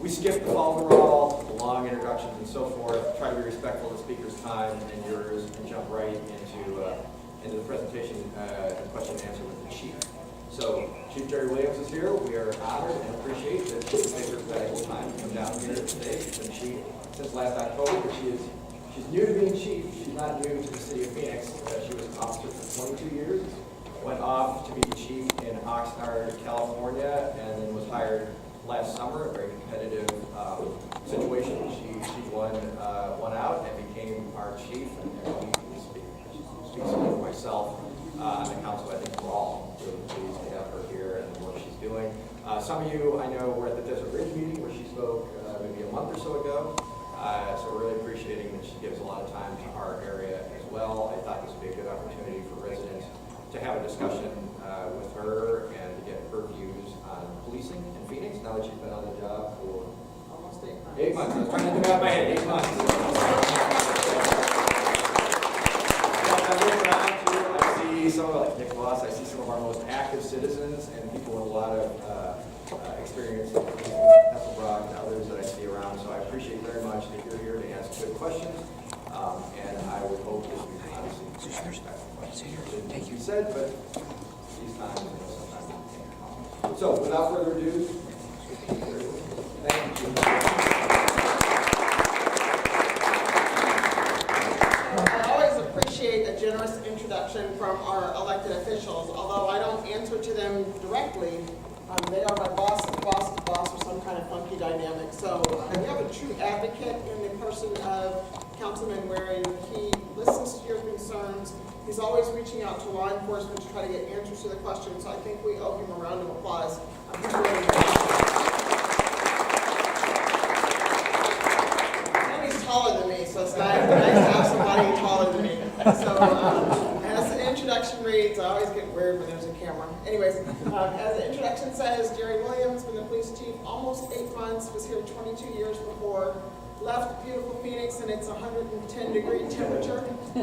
We skipped the call to roll, the long introductions and so forth, try to be respectful of the speaker's time and yours, and jump right into the presentation and question and answer with the chief. So, Chief Jeri Williams is here. We are honored and appreciate that she takes her valuable time to come down here today. She's been chief since last October, but she's new to being chief. She's not new to the city of Phoenix. She was an officer for 22 years, went off to be chief in Oxnard, California, and then was hired last summer, a very competitive situation. She won out and became our chief, and we speak for myself on the council. I think we're all really pleased to have her here and what she's doing. Some of you I know were at the Desert Ridge meeting where she spoke maybe a month or so ago. So we're really appreciating that she gives a lot of time to our area as well. I thought this would be a good opportunity for residents to have a discussion with her and to get her views on policing in Phoenix now that she's been on the job for almost 8 months. 8 months. I was trying to think out my head. 8 months. I look around too, I see some of, like Nick Voss, I see some of our most active citizens and people with a lot of experience in Hasselbrock and others that I see around. So I appreciate very much that you're here to ask good questions. And I would hope that we can obviously respect the questions. Thank you said, but these times, sometimes we can't. So without further ado, thank you. I always appreciate a generous introduction from our elected officials. Although I don't answer to them directly, they are my boss's boss's boss, or some kind of funky dynamic. So we have a true advocate in the person of Councilman Waring. He listens to your concerns. He's always reaching out to law enforcement to try to get answers to the questions. So I think we owe him a round of applause. And he's taller than me, so it's nice to have somebody taller than me. So as the introduction reads, I always get weird when there's a camera. Anyways, as the introduction says, Jeri Williams, been the police chief almost 8 months, was here 22 years before. Left beautiful Phoenix and it's 110-degree temperature to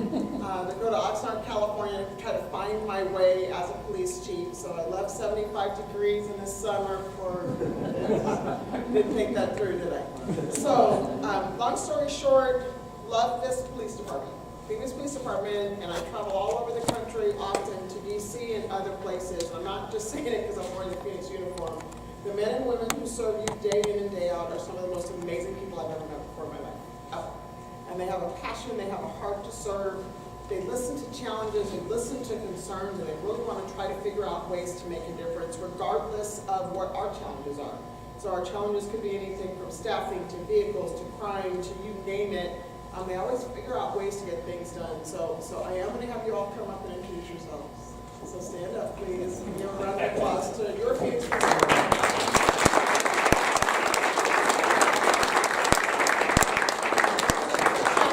go to Oxnard, California to try to find my way as a police chief. So I left 75 degrees in the summer for, didn't think that through, did I? So long story short, love this police department. Phoenix Police Department, and I travel all over the country often to DC and other places. I'm not just saying it because I'm wearing the Phoenix uniform. The men and women who serve you day in and day out are some of the most amazing people I've ever met before in my life, ever. And they have a passion, they have a heart to serve. They listen to challenges, they listen to concerns, and they really want to try to figure out ways to make a difference, regardless of what our challenges are. So our challenges could be anything from staffing to vehicles to crime to you name it. They always figure out ways to get things done. So I am going to have you all come up and introduce yourselves. So stand up, please, and give a round of applause to your Phoenix Police Department.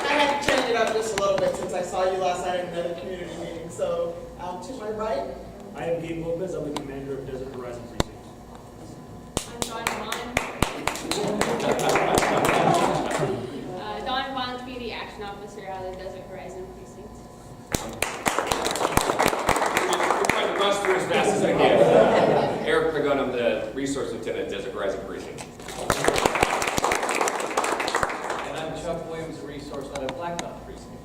I had to change it up just a little bit since I saw you last night at another community meeting. So to my right. I am Gabe Lopez. I'm the commander of Desert Horizon Precinct. I'm Dawn Vaughn. Dawn Vaughn, to be the action officer out of the Desert Horizon Precinct. We're trying to rush through as fast as I can. Eric Pagun, I'm the resource lieutenant at Desert Horizon Precinct. And I'm Chuck Williams, the resource out of Blacktop Precinct.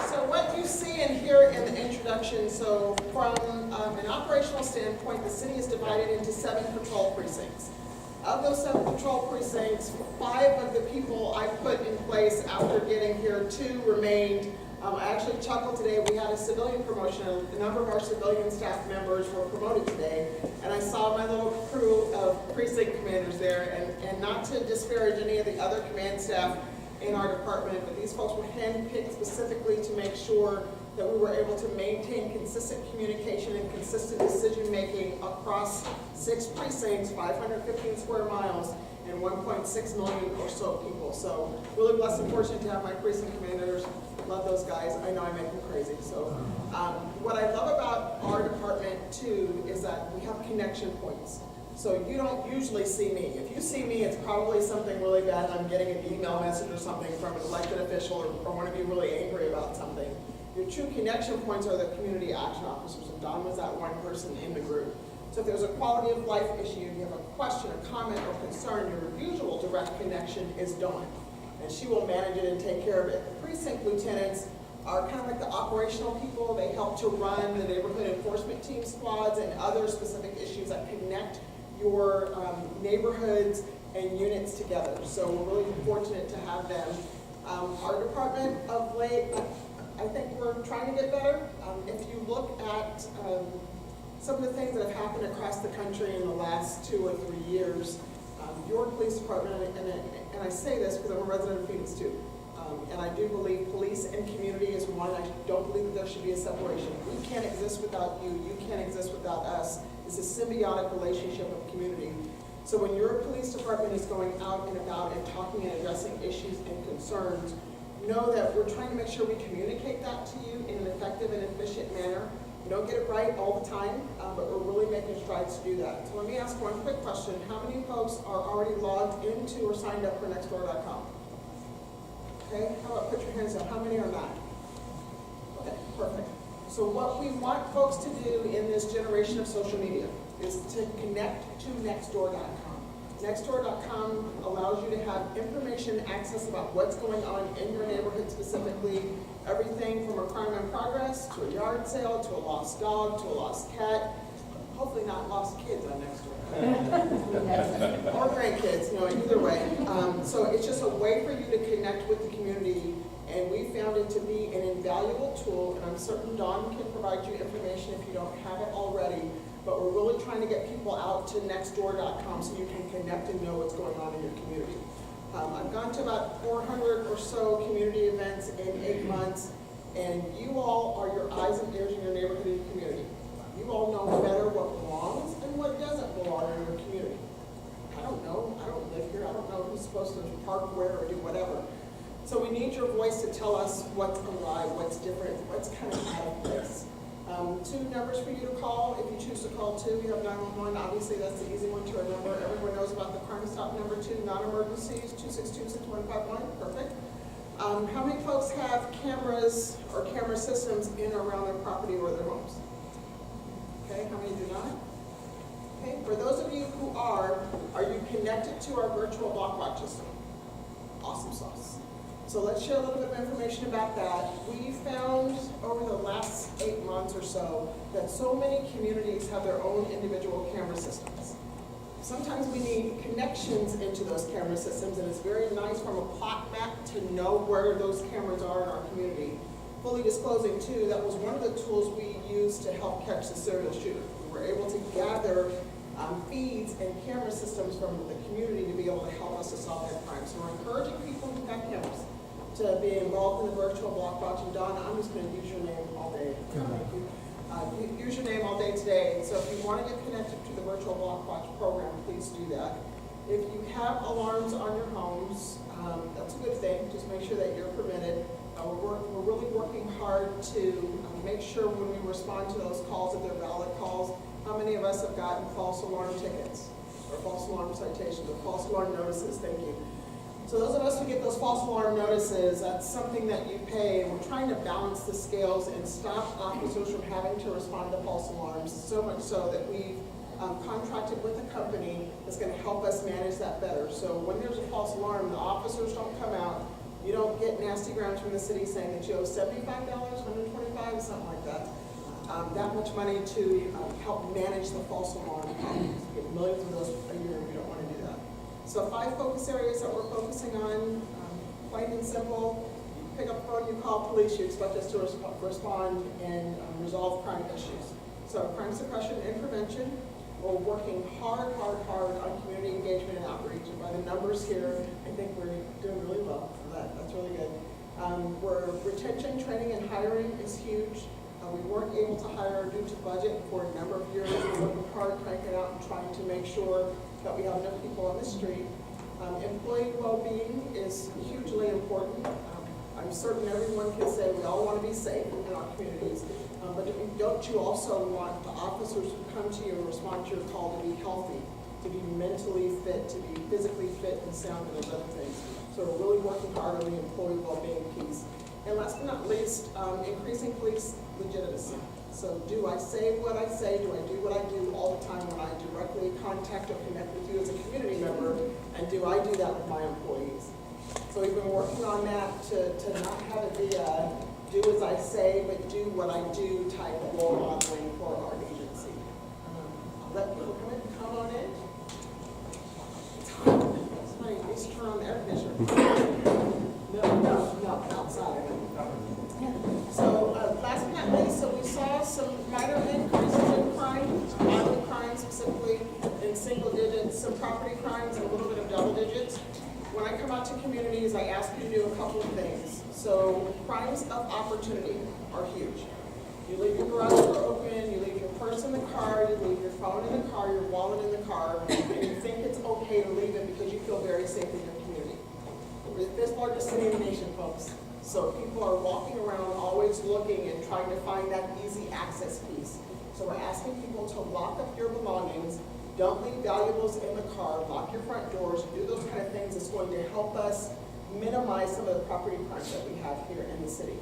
So what you see and hear in the introduction, so from an operational standpoint, the city is divided into 7 patrol precincts. Of those 7 patrol precincts, 5 of the people I put in place after getting here, 2 remained. I actually chuckled today. We had a civilian promotion. A number of our civilian staff members were promoted today, and I saw my little crew of precinct commanders there, and not to disparage any of the other command staff in our department, but these folks were handpicked specifically to make sure that we were able to maintain consistent communication and consistent decision-making across 6 precincts, 515 square miles, and 1.6 million or so people. So really blessed and fortunate to have my precinct commanders. Love those guys. I know I make them crazy. So what I love about our department, too, is that we have connection points. So you don't usually see me. If you see me, it's probably something really bad and I'm getting an email message or something from an elected official or want to be really angry about something. Your true connection points are the community action officers, and Don was that one person in the group. So if there's a quality of life issue, you have a question, a comment, or concern, your usual direct connection is Dawn. And she will manage it and take care of it. The precinct lieutenants are kind of like the operational people. They help to run the neighborhood enforcement team squads and other specific issues that connect your neighborhoods and units together. So we're really fortunate to have them. Our department of late, I think we're trying to get better. If you look at some of the things that have happened across the country in the last 2 or 3 years, your police department, and I say this because I'm a resident of Phoenix too, and I do believe police and community is one. I don't believe that there should be a separation. We can't exist without you. You can't exist without us. It's a symbiotic relationship of community. So when your police department is going out and about and talking and addressing issues and concerns, know that we're trying to make sure we communicate that to you in an effective and efficient manner. We don't get it right all the time, but we're really making strides to do that. So let me ask one quick question. How many folks are already logged into or signed up for nextdoor.com? Okay, how about put your hands up? How many are not? Okay, perfect. So what we want folks to do in this generation of social media is to connect to nextdoor.com. Nextdoor.com allows you to have information access about what's going on in your neighborhood specifically. Everything from a crime in progress, to a yard sale, to a lost dog, to a lost cat. Hopefully not lost kids on Nextdoor. Or grandkids, either way. So it's just a way for you to connect with the community, and we found it to be an invaluable tool, and I'm certain Dawn can provide you information if you don't have it already. But we're really trying to get people out to nextdoor.com so you can connect and know what's going on in your community. I've gone to about 400 or so community events in 8 months, and you all are your eyes and ears in your neighborhood and community. You all know better what belongs and what doesn't belong in your community. I don't know. I don't live here. I don't know who's supposed to park where or do whatever. So we need your voice to tell us what's alive, what's different, what's kind of out of place. 2 numbers for you to call if you choose to call 2. We have 911. Obviously, that's the easy one to remember. Everyone knows about the Crime Stop number 2, non-emergencies, 262-6151. Perfect. How many folks have cameras or camera systems in or around their property or their homes? Okay, how many do not? Okay, for those of you who are you connected to our virtual block watch system? Awesome sauce. So let's share a little bit of information about that. We found over the last 8 months or so that so many communities have their own individual camera systems. Sometimes we need connections into those camera systems, and it's very nice from a plot map to know where those cameras are in our community. Fully disclosing too, that was one of the tools we used to help catch the serial shooter. We were able to gather feeds and camera systems from the community to be able to help us to solve that crime. So we're encouraging people who have cameras to be involved in the virtual block watching. Donna, I'm just going to use your name all day. Use your name all day today. So if you want to get connected to the virtual block watch program, please do that. If you have alarms on your homes, that's a good thing. Just make sure that you're permitted. We're really working hard to make sure when we respond to those calls that they're valid calls. How many of us have gotten false alarm tickets or false alarm citations or false alarm notices? Thank you. So those of us who get those false alarm notices, that's something that you pay, and we're trying to balance the scales and stop officers from having to respond to false alarms, so much so that we've contracted with a company that's going to help us manage that better. So when there's a false alarm, the officers don't come out. You don't get nasty grounds from the city saying that you owe $75, $125, something like that. That much money to help manage the false alarm problems. We get millions of those a year, and we don't want to do that. So 5 focus areas that we're focusing on, plain and simple. You pick up the phone, you call police, you expect us to respond and resolve crime issues. So crime suppression and prevention. We're working hard on community engagement and outreach. And by the numbers here, I think we're doing really well for that. That's really good. Where retention, training, and hiring is huge. We weren't able to hire due to budget for a number of years. We're working hard, cranking out, and trying to make sure that we have enough people on the street. Employee well-being is hugely important. I'm certain everyone can say we all want to be safe in our communities, but don't you also want the officers who come to you and respond to your call to be healthy, to be mentally fit, to be physically fit and sound, and those other things? So we're really working hard on the employee well-being piece. And last but not least, increasing police legitimacy. So do I say what I say? Do I do what I do all the time when I directly contact or connect with you as a community member? And do I do that with my employees? So we've been working on that to not have it be a do as I say, but do what I do type of role modeling for our agency. I'll let people come on in. It's hot. Somebody needs to turn on the air conditioner. No, outside. So last but not least, so we saw some minor increases in crime, violent crime specifically in single digits, some property crimes and a little bit of double digits. When I come out to communities, I ask you to do a couple of things. So crimes of opportunity are huge. You leave your garage door open, you leave your purse in the car, you leave your phone in the car, your wallet in the car, and you think it's okay to leave it because you feel very safe in your community. We're the fifth largest city in the nation, folks. So people are walking around always looking and trying to find that easy access piece. So we're asking people to lock up your belongings, don't leave valuables in the car, lock your front doors, do those kind of things. It's going to help us minimize some of the property crimes that we have here in the city.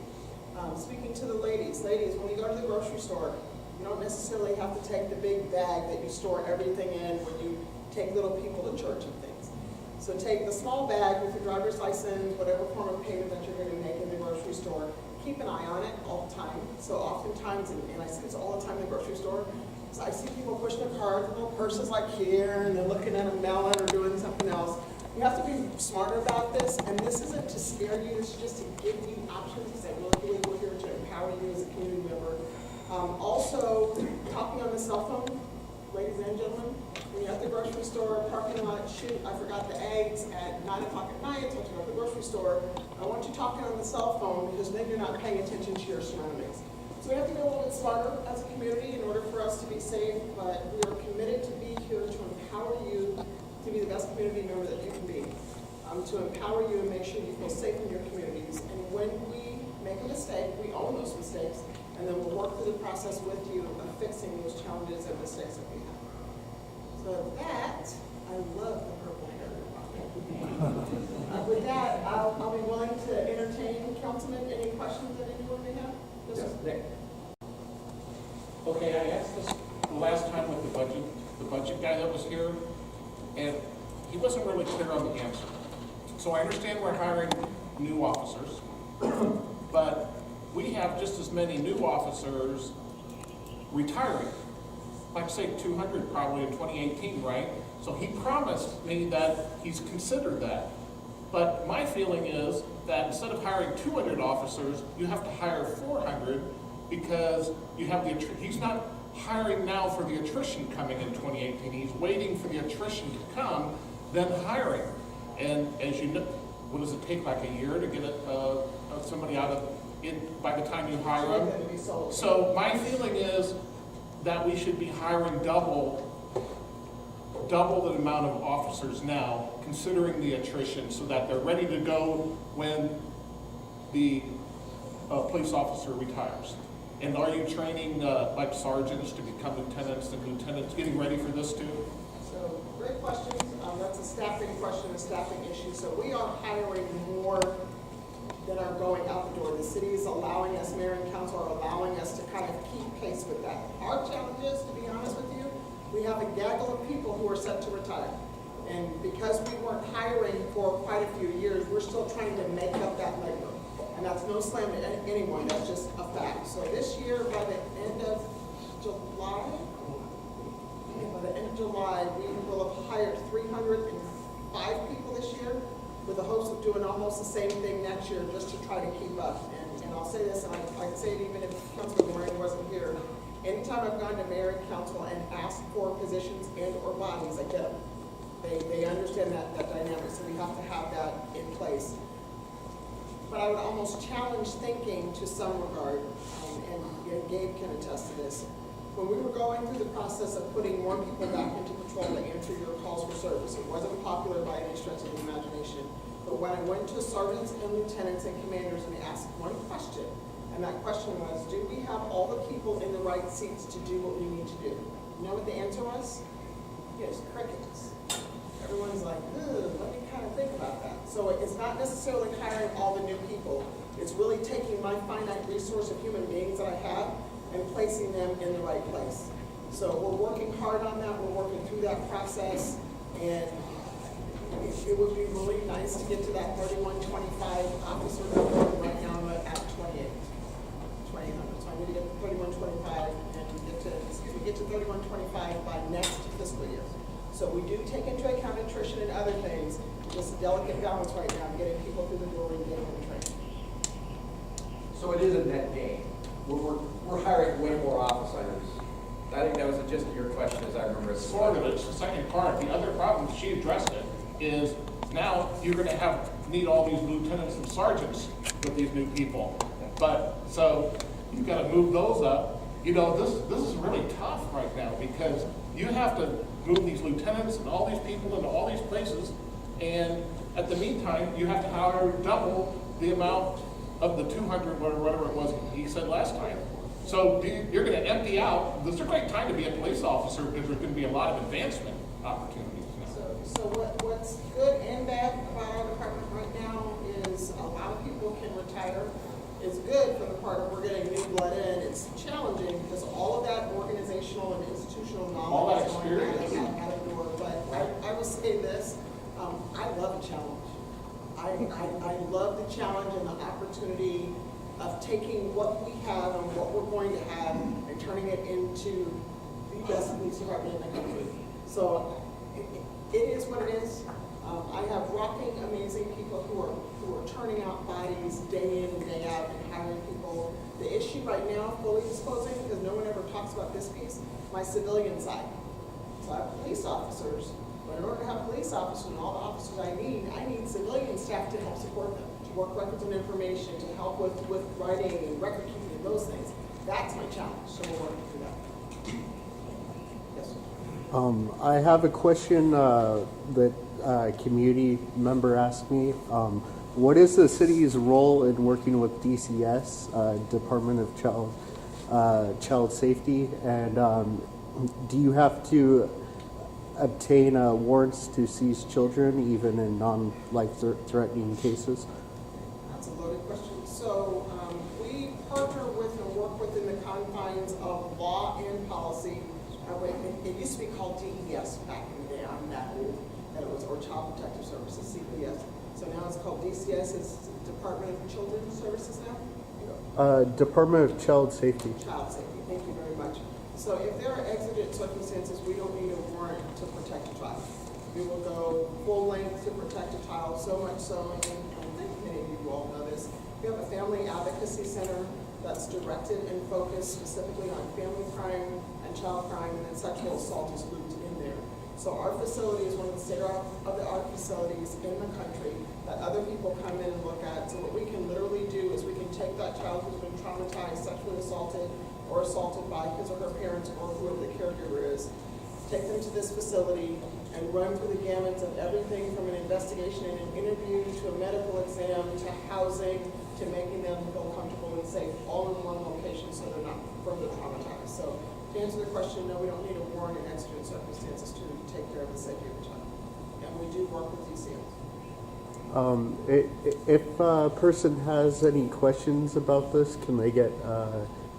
Speaking to the ladies, when you go to the grocery store, you don't necessarily have to take the big bag that you store everything in when you take little people to church and things. So take the small bag with your driver's license, whatever form of payment that you're going to make in the grocery store. Keep an eye on it all the time. So oftentimes, and I see this all the time in the grocery store, so I see people pushing their carts, little purses like here, and they're looking at a melon or doing something else. You have to be smarter about this, and this isn't to scare you, it's just to give you options, because I really believe we're here to empower you as a community member. Also, talking on the cell phone, ladies and gentlemen, when you're at the grocery store, parking lot, shoot, I forgot the eggs at 9 o'clock at night, so I go to the grocery store. I want you talking on the cell phone because then you're not paying attention to your surroundings. So we have to be a little bit smarter as a community in order for us to be safe, but we are committed to be here to empower you to be the best community member that you can be. To empower you and make sure you feel safe in your communities. And when we make a mistake, we own those mistakes, and then we'll work through the process with you of fixing those challenges and mistakes that we have. So that, I love the purple hair. With that, I'll be willing to entertain councilmen. Any questions that anyone may have? Yes, Nick. Okay, I asked this the last time with the budget guy that was here, and he wasn't really clear on the answer. So I understand we're hiring new officers, but we have just as many new officers retiring. Like say 200 probably in 2018, right? So he promised me that he's considered that. But my feeling is that instead of hiring 200 officers, you have to hire 400 because you have he's not hiring now for the attrition coming in 2018. He's waiting for the attrition to come, then hiring. And as you know, what does it take, like a year to get somebody out of it by the time you hire them? So my feeling is that we should be hiring double the amount of officers now, considering the attrition, so that they're ready to go when the police officer retires. And are you training like sergeants to become lieutenants and lieutenants, getting ready for this too? So great questions. That's a staffing question, a staffing issue. So we are hiring more than are going out the door. The city is allowing us, mayor and council are allowing us to kind of keep pace with that. Our challenge is, to be honest with you, we have a gaggle of people who are set to retire. And because we weren't hiring for quite a few years, we're still trying to make up that labor. And that's no slam to anyone, that's just a fact. So this year, by the end of July, we will have hired 305 people this year, with the hopes of doing almost the same thing next year, just to try to keep up. And I'll say this, and I can say it even if Councilman Moran wasn't here. Anytime I've gone to mayor and council and asked for positions and or bodies, I get them. They understand that dynamic, so we have to have that in place. But I would almost challenge thinking to some regard, and Gabe can attest to this. When we were going through the process of putting more people back into patrol to answer your calls for service, it wasn't popular by any stretch of the imagination. But when I went to sergeants and lieutenants and commanders and asked one question, and that question was, do we have all the people in the right seats to do what we need to do? You know what the answer was? Yes, crickets. Everyone's like, let me kind of think about that. So it's not necessarily hiring all the new people. It's really taking my finite resource of human beings that I have and placing them in the right place. So we're working hard on that, we're working through that process, and it would be really nice to get to that 3125 officer number. Right now I'm at 2,800. So I need to get to 3125 and get to 3125 by next fiscal year. So we do take into account attrition and other things. Just a delicate balance right now, getting people through the door and getting them trained. So it is a net gain. We're hiring way more officers. I think that was the gist of your question, as I remember it. Sort of, it's the second part. The other problem, she addressed it, is now you're gonna need all these lieutenants and sergeants with these new people. But, so, you've gotta move those up. You know, this is really tough right now, because you have to move these lieutenants and all these people into all these places, and at the meantime, you have to hire double the amount of the 200, or whatever it was he said last time. So you're gonna empty out. This is a great time to be a police officer, because there's gonna be a lot of advancement opportunities now. So what's good and bad about our department right now is a lot of people can retire. It's good for the part of we're getting new blood in. It's challenging because all of that organizational and institutional All that knowledge is going experience. out the door. But I will say this, I love a challenge. I love the challenge and the opportunity of taking what we have and what we're going to have and turning it into the best police department in the country. So it is what it is. I have rocking, amazing people who are turning out bodies day in and day out and hiring people. The issue right now, fully disclosing, because no one ever talks about this piece, my civilian side. So I have police officers, but in order to have police officers and all the officers I need civilian staff to help support them, to work records and information, to help with writing and record keeping and those things. That's my challenge, so we're working through that. Yes, sir. I have a question that a community member asked me. What is the city's role in working with DCS, Department of Child Safety, and do you have to obtain warrants to seize children, even in non-life-threatening cases? That's a loaded question. So we partner with and work within the confines of law and policy. It used to be called DES back in the day. I'm that old. And it was, or Child Protective Services, CPS. So now it's called DCS. It's Department of Children's Services now? Department of Child Safety. Child Safety. Thank you very much. So if there are exigent circumstances, we don't need a warrant to protect a child. We will go full length to protect a child, so much so, and I think many of you all know this, we have a family advocacy center that's directed and focused specifically on family crime and child crime, and then sexual assault is grouped in there. So our facility is one of the state-of-the-art facilities in the country that other people come in and look at. So what we can literally do is we can take that child who's been traumatized, sexually assaulted, or assaulted by his or her parents or whoever the caregiver is, take them to this facility and run through the gamut of everything from an investigation and an interview to a medical exam to housing to making them feel comfortable and safe all in one location so they're not further traumatized. So to answer the question, no, we don't need a warrant in exigent circumstances to take care of the safety of the child. And we do work with DCS. If a person has any questions about this, can they get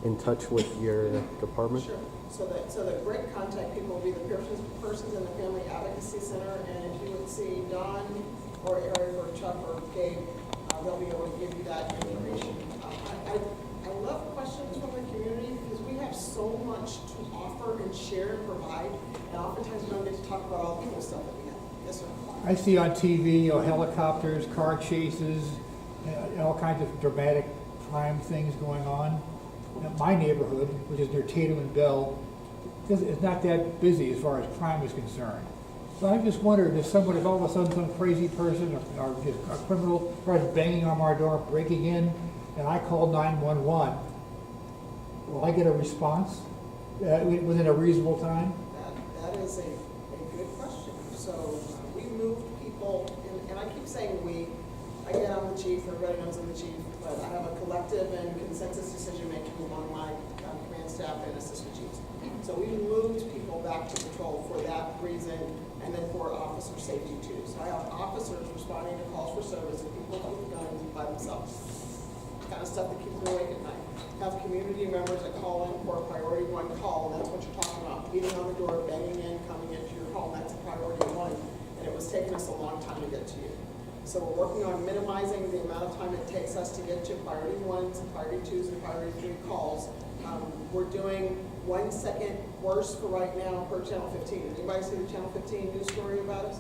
in touch with your department? Sure. So that great contact people will be the persons in the Family Advocacy Center, and if you would see Don or Eric or Chuck or Gabe, they'll be able to give you that information. I love questions from the community because we have so much to offer and share and provide, and oftentimes we don't get to talk about all the cool stuff that we have. Yes, sir. I see on TV, helicopters, car chases, all kinds of dramatic crime things going on. My neighborhood, which is near Tatum and Bell, is not that busy as far as crime is concerned. So I just wondered if someone, if all of a sudden some crazy person or just a criminal starts banging on our door, breaking in, and I call 911, will I get a response within a reasonable time? That is a good question. So we moved people, and I keep saying we. Again, I'm the chief, everybody knows I'm the chief, but I have a collective and consensus decision-making among my command staff and assistant chiefs. So we moved people back to patrol for that reason, and then for officer safety too. So I have officers responding to calls for service and people with guns by themselves. Kind of stuff that keeps me awake at night. have community members that call in for a priority one call, and that's what you're talking about, beating on the door, banging in, coming into your home, that's a priority one, and it was taking us a long time to get to you. So we're working on minimizing the amount of time it takes us to get to priority ones, and priority twos, and priority three calls. We're doing 1 second worse for right now per Channel 15. Did anybody see the Channel 15 news story about us?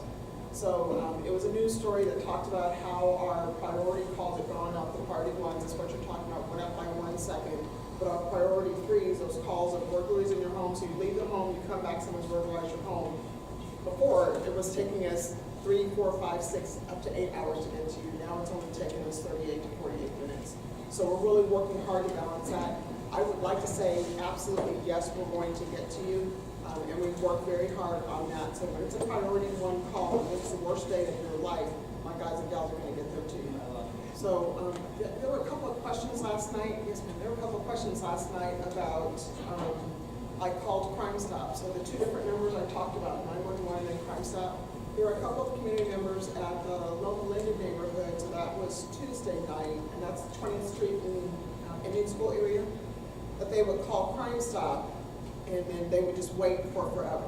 So it was a news story that talked about how our priority calls had gone up. The priority ones is what you're talking about, went up by 1 second. But our priority threes, those calls of burglaries in your home, so you leave the home, you come back, someone's burglarized your home. Before, it was taking us 3, 4, 5, 6, up to 8 hours to get to you. Now it's only taking us 38 to 48 minutes. So we're really working hard to balance that. I would like to say absolutely yes, we're going to get to you. And we've worked very hard on that. So when it's a priority one call, and it's the worst day of your life, my guys and gals are going to get there to you. So there were a couple of questions last night. Yes, ma'am. There were a couple of questions last night about, I called Crime Stop. So the two different numbers I talked about, 911 and Crime Stop. There were a couple of community members at the local Linden neighborhood. So that was Tuesday night, and that's 20th Street in Indian School area. But they would call Crime Stop, and then they would just wait for forever.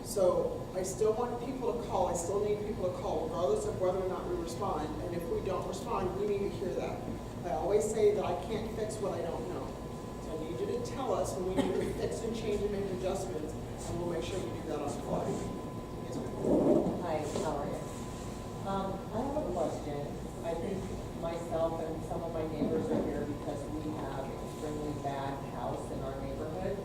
So I still want people to call. I still need people to call, regardless of whether or not we respond. And if we don't respond, we need to hear that. I always say that I can't fix what I don't know. So I need you to tell us when we need to fix and change and make adjustments, and we'll make sure you do that on the fly. Yes, ma'am. Hi, how are you? I have a question. I think myself and some of my neighbors are here because we have an extremely bad house in our neighborhood.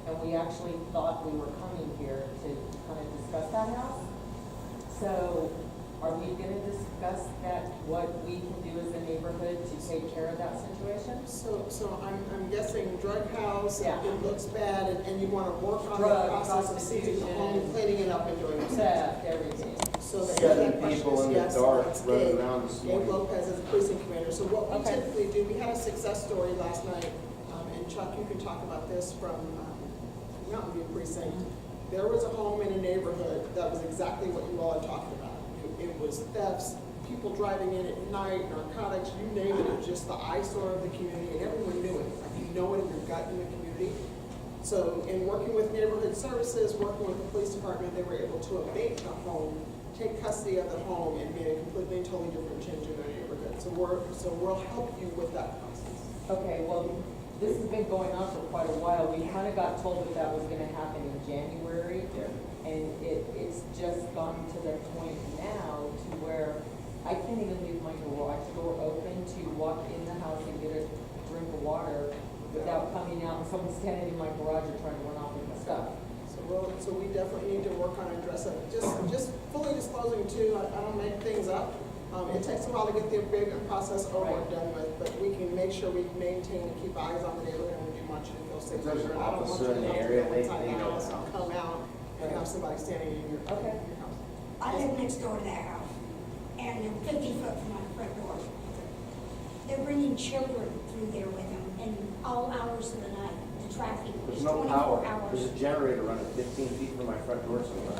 And we actually thought we were coming here to kind of discuss that house. So are we going to discuss that, what we can do as a neighborhood to take care of that situation? So I'm guessing drug house, Yeah. it looks bad, and you want to work on the Drug, process of seizing the home, cleaning it up, and doing it. Theft, everything. So the Seven answer to that question people is in the yes, dark that's running Gabe. around this Gabe morning. Lopez is the precinct commander. So what we Okay. typically do, we had a success story last night, and Chuck, you can talk about this from Mountain View Precinct. There was a home in a neighborhood that was exactly what you all are talking about. It was thefts, people driving in at night, narcotics, you name it. It was just the eyesore of the community, and everyone knew it. Like, you know it in your gut in the community. So in working with neighborhood services, working with the police department, they were able to abate the home, take custody of the home, and make a completely and totally different change in their neighborhood. So we'll help you with that process. Okay, well, this has been going on for quite a while. We kind of got told that that was going to happen in January. And it's just gotten to the point now to where I can't even leave my garage door open to walk in the house and get a drink of water without coming out and someone standing in my garage and trying to run off with my stuff. So we definitely need to work on addressing it. Just fully disclosing too, I don't make things up. It takes a while to get the abatement process over and done with, but we can make sure we maintain and keep eyes on the neighborhood, and we do want you to feel safe. If there's an And I don't want officer you to in the have to area, go they inside the know house the and come out and have somebody standing in your Okay. your house. I live next door to that house, and they're 50 foot from my front door. They're bringing children through there with them in all hours of the night. The traffic There's is no 24 power. hours. There's a generator running 15 feet from my front door somewhere.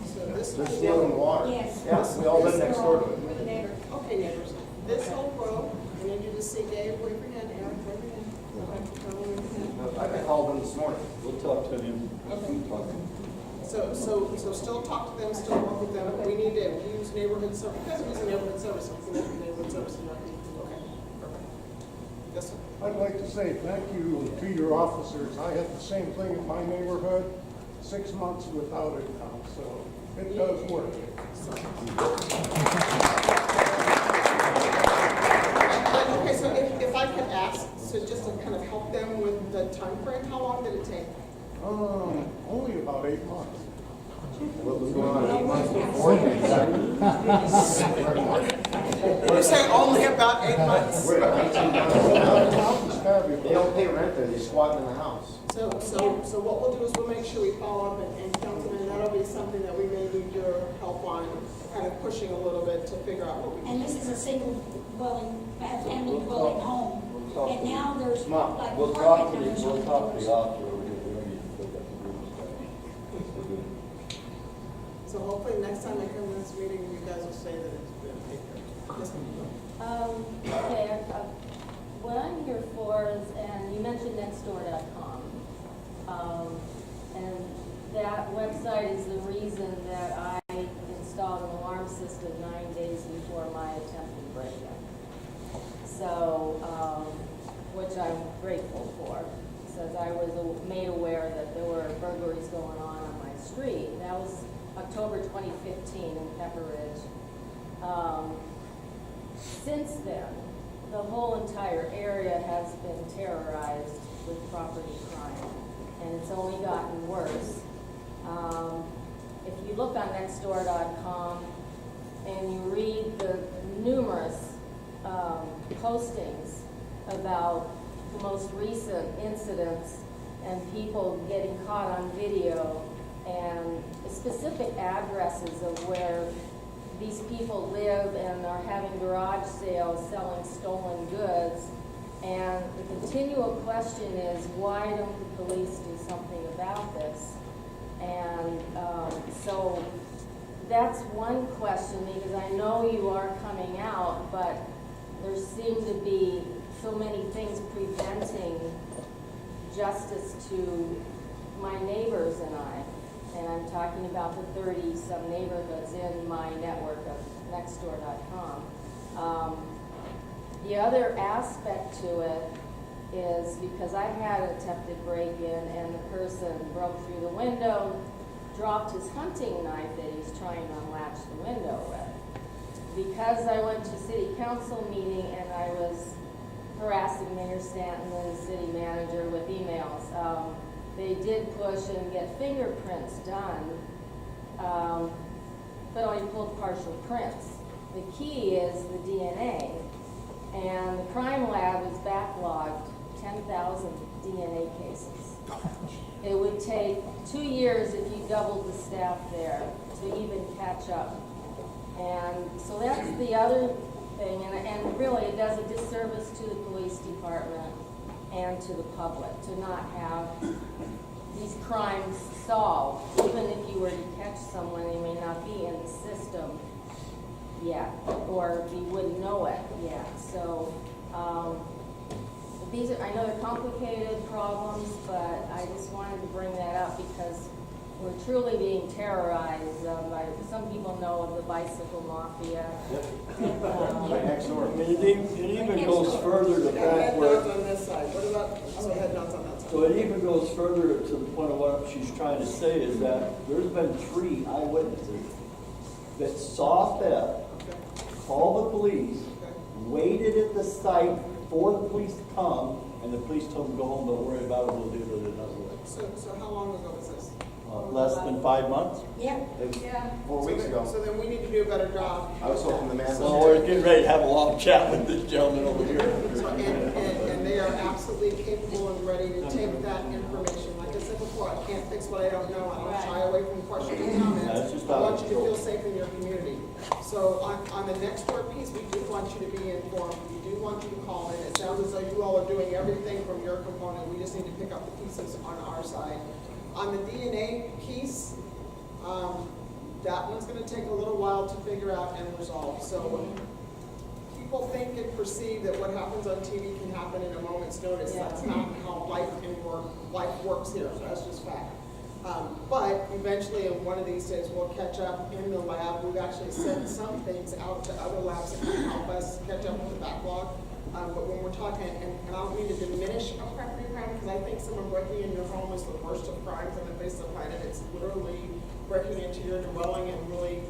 So this They're whole stealing row- water. Yes. Yeah, we all live next door to it. We're the neighbors. Okay, neighbors, this whole row, and then you just see Gabe, wave your hand, Aaron, wave your hand. Okay, wave your hand. I called them this morning. We'll talk to him. So still talk to them, still work with them, but we need to use neighborhood service, you guys are using neighborhood services, neighborhood services, right? Okay, perfect. Yes, sir. I'd like to say thank you to your officers. I had the same thing in my neighborhood, 6 months without it now, so it does work. Okay, so if I could ask, so just to kind of help them with the time frame, how long did it take? Only about 8 months. What was going on 8 months before? You say only about 8 months? We're at 19 The months. house is fabulous. They don't pay rent there, they squat in the house. So what we'll do is we'll make sure we follow up, and Councilman, that'll be something that we may need your help on, kind of pushing a little bit to figure out what we can. And this is a single dwelling, family dwelling home. And now there's Mom, like We'll talk to apartment the, numbers we'll on talk to the the doors. officer over here. We need to put that to good. So hopefully next time I come to this meeting, you guys will say that it's been taken care of. Yes, ma'am. Okay, what I'm here for is, and you mentioned nextdoor.com. And that website is the reason that I installed an alarm system 9 days before my attempted break-in. So, which I'm grateful for, since I was made aware that there were burglaries going on my street. That was October 2015 in Pepper Ridge. Since then, the whole entire area has been terrorized with property crime, and it's only gotten worse. If you look on nextdoor.com and you read the numerous postings about the most recent incidents and people getting caught on video and specific addresses of where these people live and are having garage sales selling stolen goods. And the continual question is, why don't the police do something about this? And so that's one question, because I know you are coming out, but there seem to be so many things preventing justice to my neighbors and I. And I'm talking about the 30-some neighborhoods in my network of nextdoor.com. The other aspect to it is because I had an attempted break-in and the person broke through the window, dropped his hunting knife that he's trying to unlatch the window with. Because I went to city council meeting and I was harassing Mayor Stanton and the city manager with emails, they did push and get fingerprints done, but only pulled partial prints. The key is the DNA, and the crime lab is backlogged 10,000 DNA cases. It would take 2 years if you doubled the staff there to even catch up. And so that's the other thing, and really it does a disservice to the police department and to the public to not have these crimes solved. Even if you were to catch someone, they may not be in the system yet, or you wouldn't know it yet. So these are, I know they're complicated problems, but I just wanted to bring that up because we're truly being terrorized by, some people know of the bicycle mafia. Right next door. It even goes further to Got head that nods where, on this side. What about, oh, head nods on that side? so it even goes further to the point of what she's trying to say is that there's been 3 eyewitnesses that saw theft, called the police, waited at the site for the police to come, and the police told them to go home, don't worry about it, we'll deal with it another way. So how long ago was this? Less than 5 months? Yeah. It was Yeah. 4 weeks ago. So then we need to do a better job. I was hoping the man was So we're getting ready to have a long chat with this gentleman over here. So, and they are absolutely capable and ready to take that information. Like I said before, I can't fix what I don't know. I don't shy away from questions and That's comments. just I how want it you to feel goes. safe in your community. So on the next door piece, we do want you to be informed. We do want you to call in. It sounds as though you all are doing everything from your component. We just need to pick up the pieces on our side. On the DNA piece, that one's going to take a little while to figure out and resolve. So people think and perceive that what happens on TV can happen in a moment's notice. Yeah. That's not how life works here. That's just fact. But eventually, in one of these days, we'll catch up in the lab. We've actually sent some things out to other labs that can help us catch up with the backlog. But when we're talking, and I don't mean to diminish a property crime, because I think someone breaking in your home is the worst of crimes on the face of the planet. It's literally breaking into your dwelling and really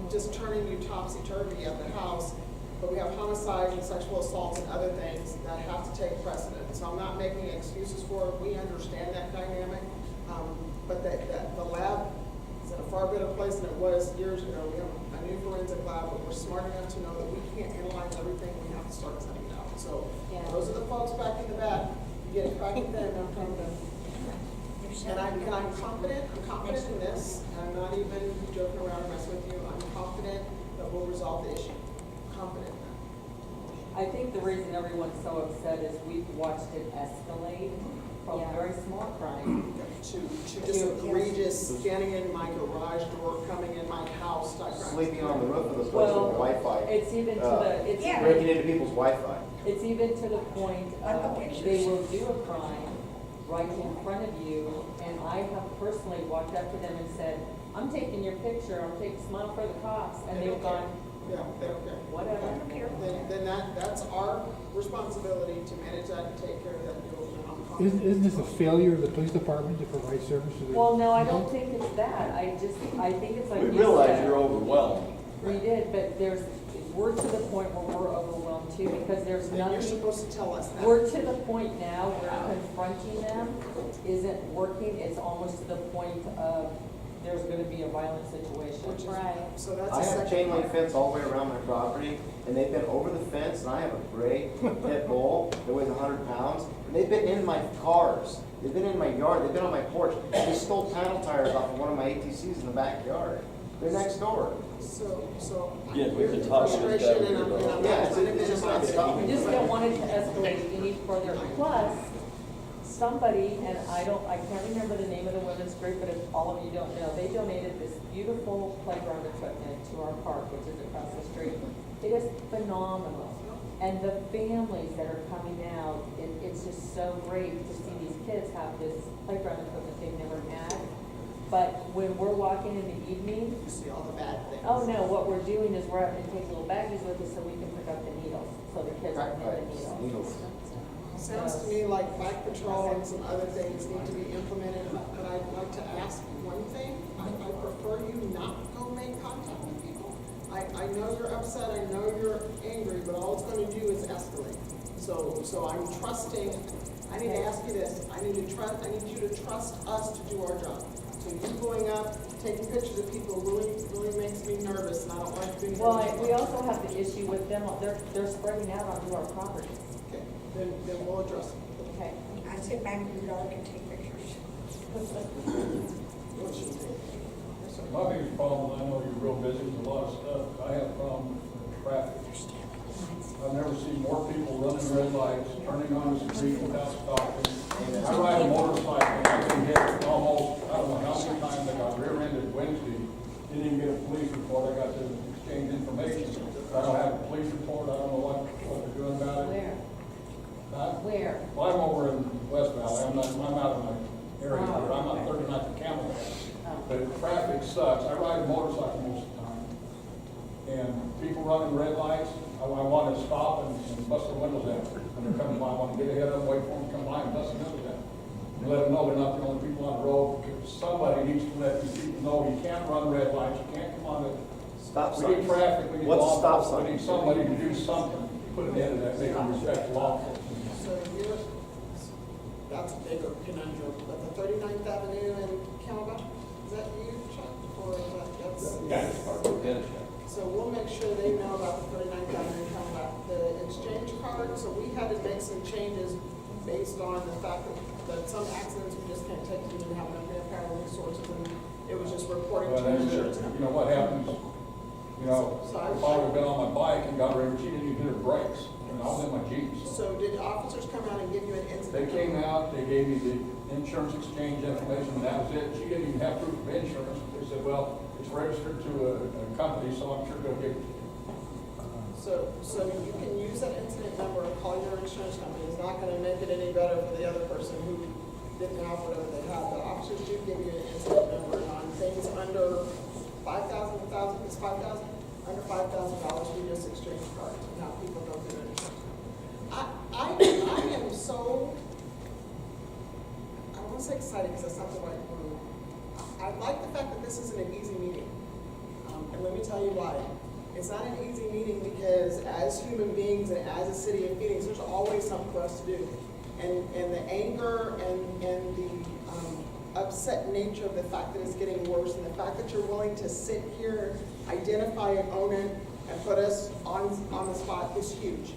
just turning you topsy-turvy at the house. But we have homicides and sexual assaults and other things that have to take precedent. So I'm not making excuses for it. We understand that dynamic. But the lab is in a far better place than it was years ago. We have a new forensic lab, but we're smart enough to know that we can't analyze everything. We have to start sending it out. So those are the folks back in the back. You get it cracking then, I'm confident. And I'm confident in this. I'm not even joking around or messing with you. I'm confident that we'll resolve the issue. Confident in that. I think the reason everyone's so upset is we've watched it escalate from Yeah. very small crime. To just egregious scanning in my garage door, coming in my house, type crime. Sleeping on the roof of the place Well, with Wi-Fi. it's even to the, it's Yeah. Breaking into people's Wi-Fi. It's even to the point of they will do a crime right in front of you, and I have personally walked up to them and said, I'm taking your picture, I'm taking smile for the cops, and They they've don't care. gone, Yeah, they don't care. whatever. Then that's our responsibility to manage that and take care of that deal. Isn't this a failure of the police department to provide services? Well, no, I don't think it's that, I think it's like We you realize said. you're overwhelmed. We did, but we're to the point where we're overwhelmed too, because there's Then you're nothing. supposed to tell us that. We're to the point now where confronting them isn't working, it's almost to the point of there's gonna be a violent situation. Right. So that's I a have second chain link part. fence all the way around my property, and they've been over the fence, and I have a gray pit bull that weighs 100 pounds, and they've been in my cars. They've been in my yard, they've been on my porch. They stole panel tires off of one of my ATCs in the backyard. They're next door. So. Yeah, we here's can the talk about frustration, that and I'm later. not Yeah, trying to it's just not minimize it. stopping. We just don't want it to escalate any further. Plus, somebody, and I can't remember the name of the women's group, but if all of you don't know, they donated this beautiful playground equipment to our park, which is across the street. It is phenomenal. And the families that are coming out, it's just so great to see these kids have this playground equipment they've never had. But when we're walking in the evening, You see all the bad things. oh no, what we're doing is we're having to take little baggies with us so we can pick up the needles, so the kids don't hit the needles. Sounds to me like bike patrol and some other things need to be implemented, but I'd like to ask one thing. I prefer you not go make contact with people. I know you're upset, I know you're angry, but all it's gonna do is escalate. So I'm trusting, I need to ask you this, I need you to trust us to do our job. So you going up, taking pictures of people really makes me nervous, and I don't like being. Well, we also have the issue with them, they're spreading out onto our property. Okay, then we'll address it. Okay. I sit back in the dark and take pictures. My biggest problem, I know you're real busy with a lot of stuff, I have a problem with traffic. I've never seen more people running red lights, turning on the street without stopping. I ride a motorcycle, I can hit almost, I don't know how many times I got rear-ended Wednesday. Didn't even get a police report, I got to exchange information. I don't have a police report, I don't know what they're doing about it. Where? Huh? Where? Well, I'm over in West Valley, I'm out of my area here, I'm on 39th and Camelback. But traffic sucks, I ride a motorcycle most of the time. And people running red lights, I want to stop and bust their windows out. When they're coming by, I want to get ahead of them, wait for them to come by and bust their windows out. And let them know they're not the only people on the road. Somebody needs to let these people know you can't run red lights, you can't come on the. Stop We sign. need traffic, we need What's a law stop enforcement, sign? we need somebody to do something, put an end to that, make them respect the law enforcement. So here, that's a big conundrum, but the 39th Avenue in Camelback, is that you, Chuck, or is that's? Yeah, it's part of the finish. So we'll make sure they know about the 39th Avenue in Camelback. The exchange card, so we had to make some changes based on the fact that some accidents we just can't take, we didn't have enough manpower resources, and it was just reporting Well, to that's insurance it. company. You know what happens, you know, if I would have been on my bike and got ready, she didn't even hit her brakes, and I was in my Jeeps. So did officers come out and give you an incident? They came out, they gave me the insurance exchange information, and that was it. She didn't even have proof of insurance. They said, well, it's registered to a company, so I'm sure they'll give it to you. So you can use that incident number and call your insurance company. It's not gonna make it any better for the other person who didn't have whatever they had. The officers do give you an incident number on things under $5,000, it's $5,000? Under $5,000, we just exchange cards. Now people go through their insurance. I am so, I don't wanna say excited because that's not the right word. I like the fact that this isn't an easy meeting. And let me tell you why. It's not an easy meeting because as human beings and as a city of Phoenix, there's always something for us to do. And the anger and the upset nature of the fact that it's getting worse and the fact that you're willing to sit here, identify and own it, and put us on the spot is huge.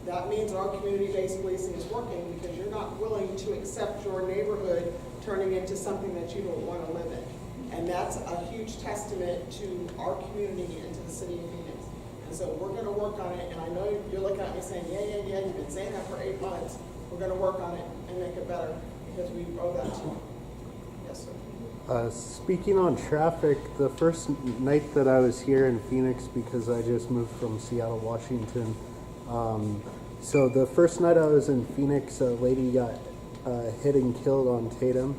That means our community-based policing is working because you're not willing to accept your neighborhood turning into something that you don't want to live in. And that's a huge testament to our community and to the city of Phoenix. And so we're going to work on it, and I know you're looking at me saying, 8 months, we're gonna work on it and make it better, because we owe that to you. Yes, sir. Speaking on traffic, the first night that I was here in Phoenix, because I just moved from Seattle, Washington, so the first night I was in Phoenix, a lady got hit and killed on Tatum.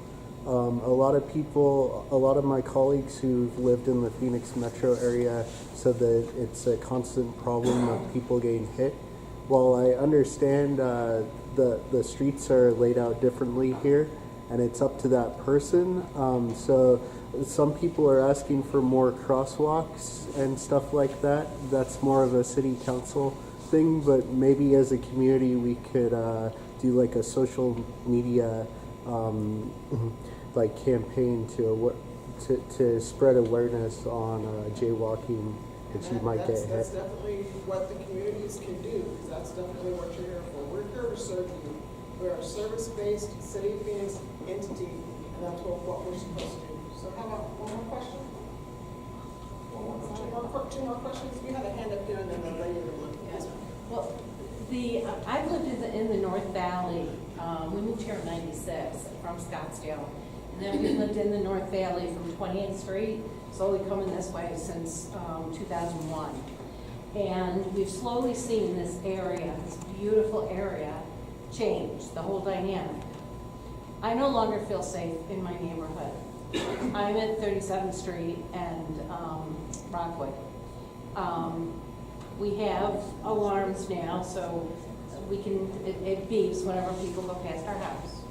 A lot of my colleagues who've lived in the Phoenix metro area said that it's a constant problem of people getting hit. While I understand the streets are laid out differently here, and it's up to that person. So some people are asking for more crosswalks and stuff like that. That's more of a city council thing, but maybe as a community we could do like a social media like campaign to spread awareness on jaywalking, that you might get hit. That's definitely what the communities can do, because that's definitely what you're here for. We're here to serve you. We're a service-based City of Phoenix entity, and that's what we're supposed to do. So how about one more question? Two more questions? You had a hand up here, and then the lady in the blue. Yes, ma'am. Well, I've lived in the North Valley. We moved here in '96 from Scottsdale. And then we lived in the North Valley from 28th Street, slowly coming this way since 2001. And we've slowly seen this area, this beautiful area, change, the whole dynamic. I no longer feel safe in my neighborhood. I'm at 37th Street and Rockwood. We have alarms now, so we can, it beeps whenever people go past our house.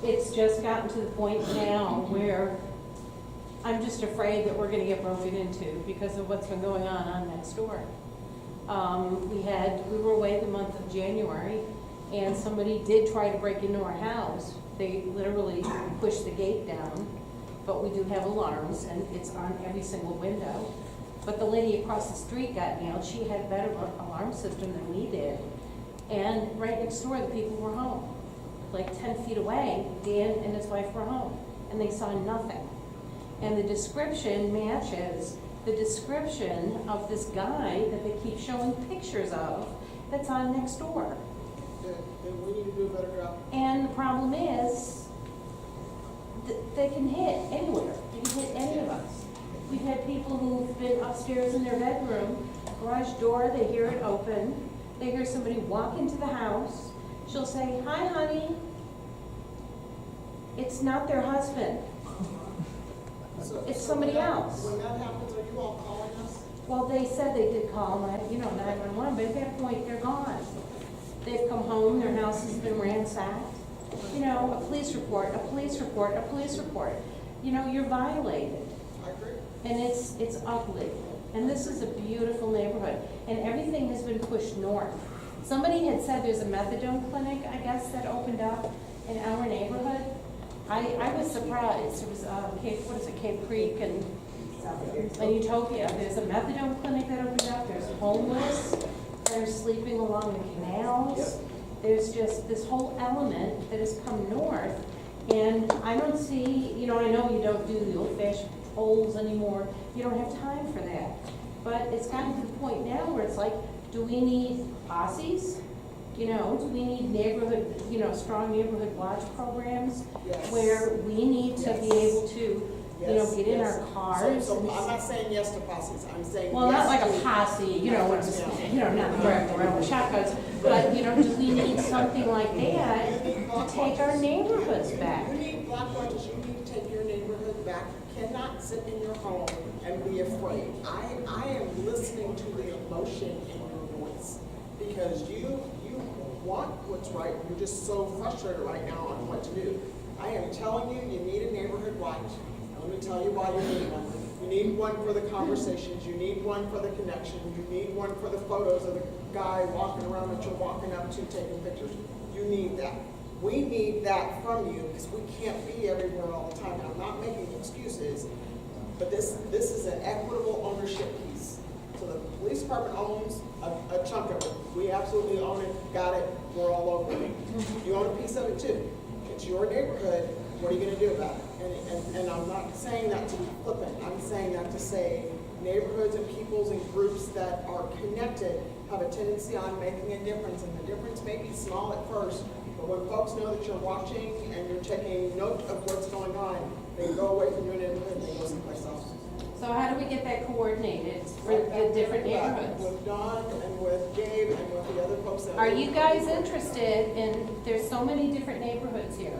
It's just gotten to the point now where I'm just afraid that we're gonna get broken into because of what's been going on next door. We were away the month of January, and somebody did try to break into our house. They literally pushed the gate down, but we do have alarms, and it's on every single window. But the lady across the street got nailed. She had a better alarm system than we did. And right next door, the people were home. Like 10 feet away, Dan and his wife were home, and they saw nothing. And the description matches the description of this guy that they keep showing pictures of that's on next door. Then we need to do a better job. And the problem is, they can hit anywhere. They can hit any of us. We've had people who've been upstairs in their bedroom, garage door, they hear it open, they hear somebody walk into the house. She'll say, "Hi, honey." It's not their husband. It's somebody else. When that happens, are you all calling us? Well, they said they did call 911, but at that point, they're gone. They've come home, their house has been ransacked. You know, a police report, a police report, a police report. You know, you're violated. I agree. And it's ugly. And this is a beautiful neighborhood. And everything has been pushed north. Somebody had said there's a methadone clinic, I guess, that opened up in our neighborhood. I was surprised. It was Cape Creek and Utopia. There's a methadone clinic that opened up. There's homeless that are sleeping along the canals. There's just this whole element that has come north. And I don't see, you know, I know you don't do the old-fashioned patrols anymore. You don't have time for that. But it's gotten to the point now where it's like, do we need posses? You know, do we need neighborhood, you know, strong neighborhood watch programs? Yes. Where we need to be able to, you know, get in our cars. So I'm not saying yes to posses, I'm saying Well, yes not like to- a posse, you know, it's, you know, not around with shotguns, but, you know, do we need something like that to take our neighborhoods back? You need black watches, you need to take your neighborhood back. You cannot sit in your home and be afraid. I am listening to the emotion in your voice, because you want what's right. You're just so frustrated right now on what to do. I am telling you, you need a neighborhood watch. Let me tell you why you need one. You need one for the conversations. You need one for the connection. You need one for the photos of the guy walking around that you're walking up to taking pictures. You need that. We need that from you, because we can't be everywhere all the time. I'm not making excuses, but this is an equitable ownership piece. So the police department owns a chunk of it. We absolutely own it, got it, we're all over it. You own a piece of it too. It's your neighborhood, what are you gonna do about it? And I'm not saying that to be flippant, I'm saying that to say neighborhoods and peoples and groups that are connected have a tendency on making a difference, and the difference may be small at first, but when folks know that you're watching and you're taking note of what's going on, they go away from your neighborhood and they go someplace else. So how do we get that coordinated for the different neighborhoods? With Don and with Gabe and with the other folks that. Are you guys interested in, there's so many different neighborhoods here,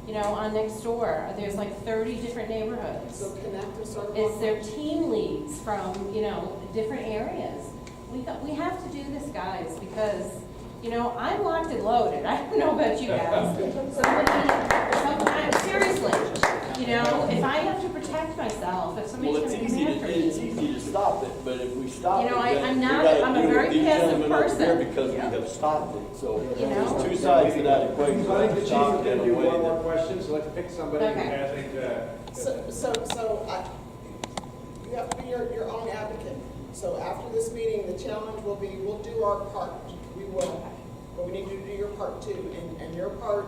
you know, on next door, there's like 30 different neighborhoods. So connect and start. Is there team leads from, you know, different areas? We have to do this, guys, because, you know, I'm locked and loaded. I don't know about you guys. Sometimes, seriously, you know, if I have to protect myself, if somebody's Well, going to come after me. it's easy to stop it, but if we stop You know, it, then I'm we not- gotta I'm a deal with very these passive gentlemen over person. here because we have stopped it, so You know? there's two sides to that equation. So I think the chief Stop is it in gonna a do way one more that- question, so let's pick somebody who Okay. hasn't, You have to be your own advocate. So after this meeting, the challenge will be, we'll do our part. We will. But we need you to do your part too. And your part,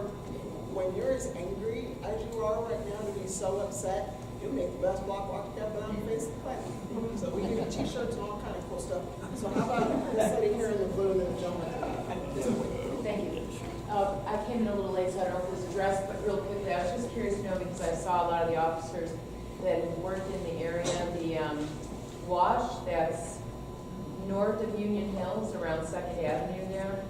when you're as angry as you are right now to be so upset, you'll make the best block walk cap on the face of the planet. So we give you t-shirts and all kind of cool stuff. So how about this lady here in the blue and then the gentleman? Thank you. I came in a little late, so I don't know if it was addressed, but real quickly, I was just curious to know, because I saw a lot of the officers that worked in the area, the wash that's north of Union Hills around 2nd Avenue there,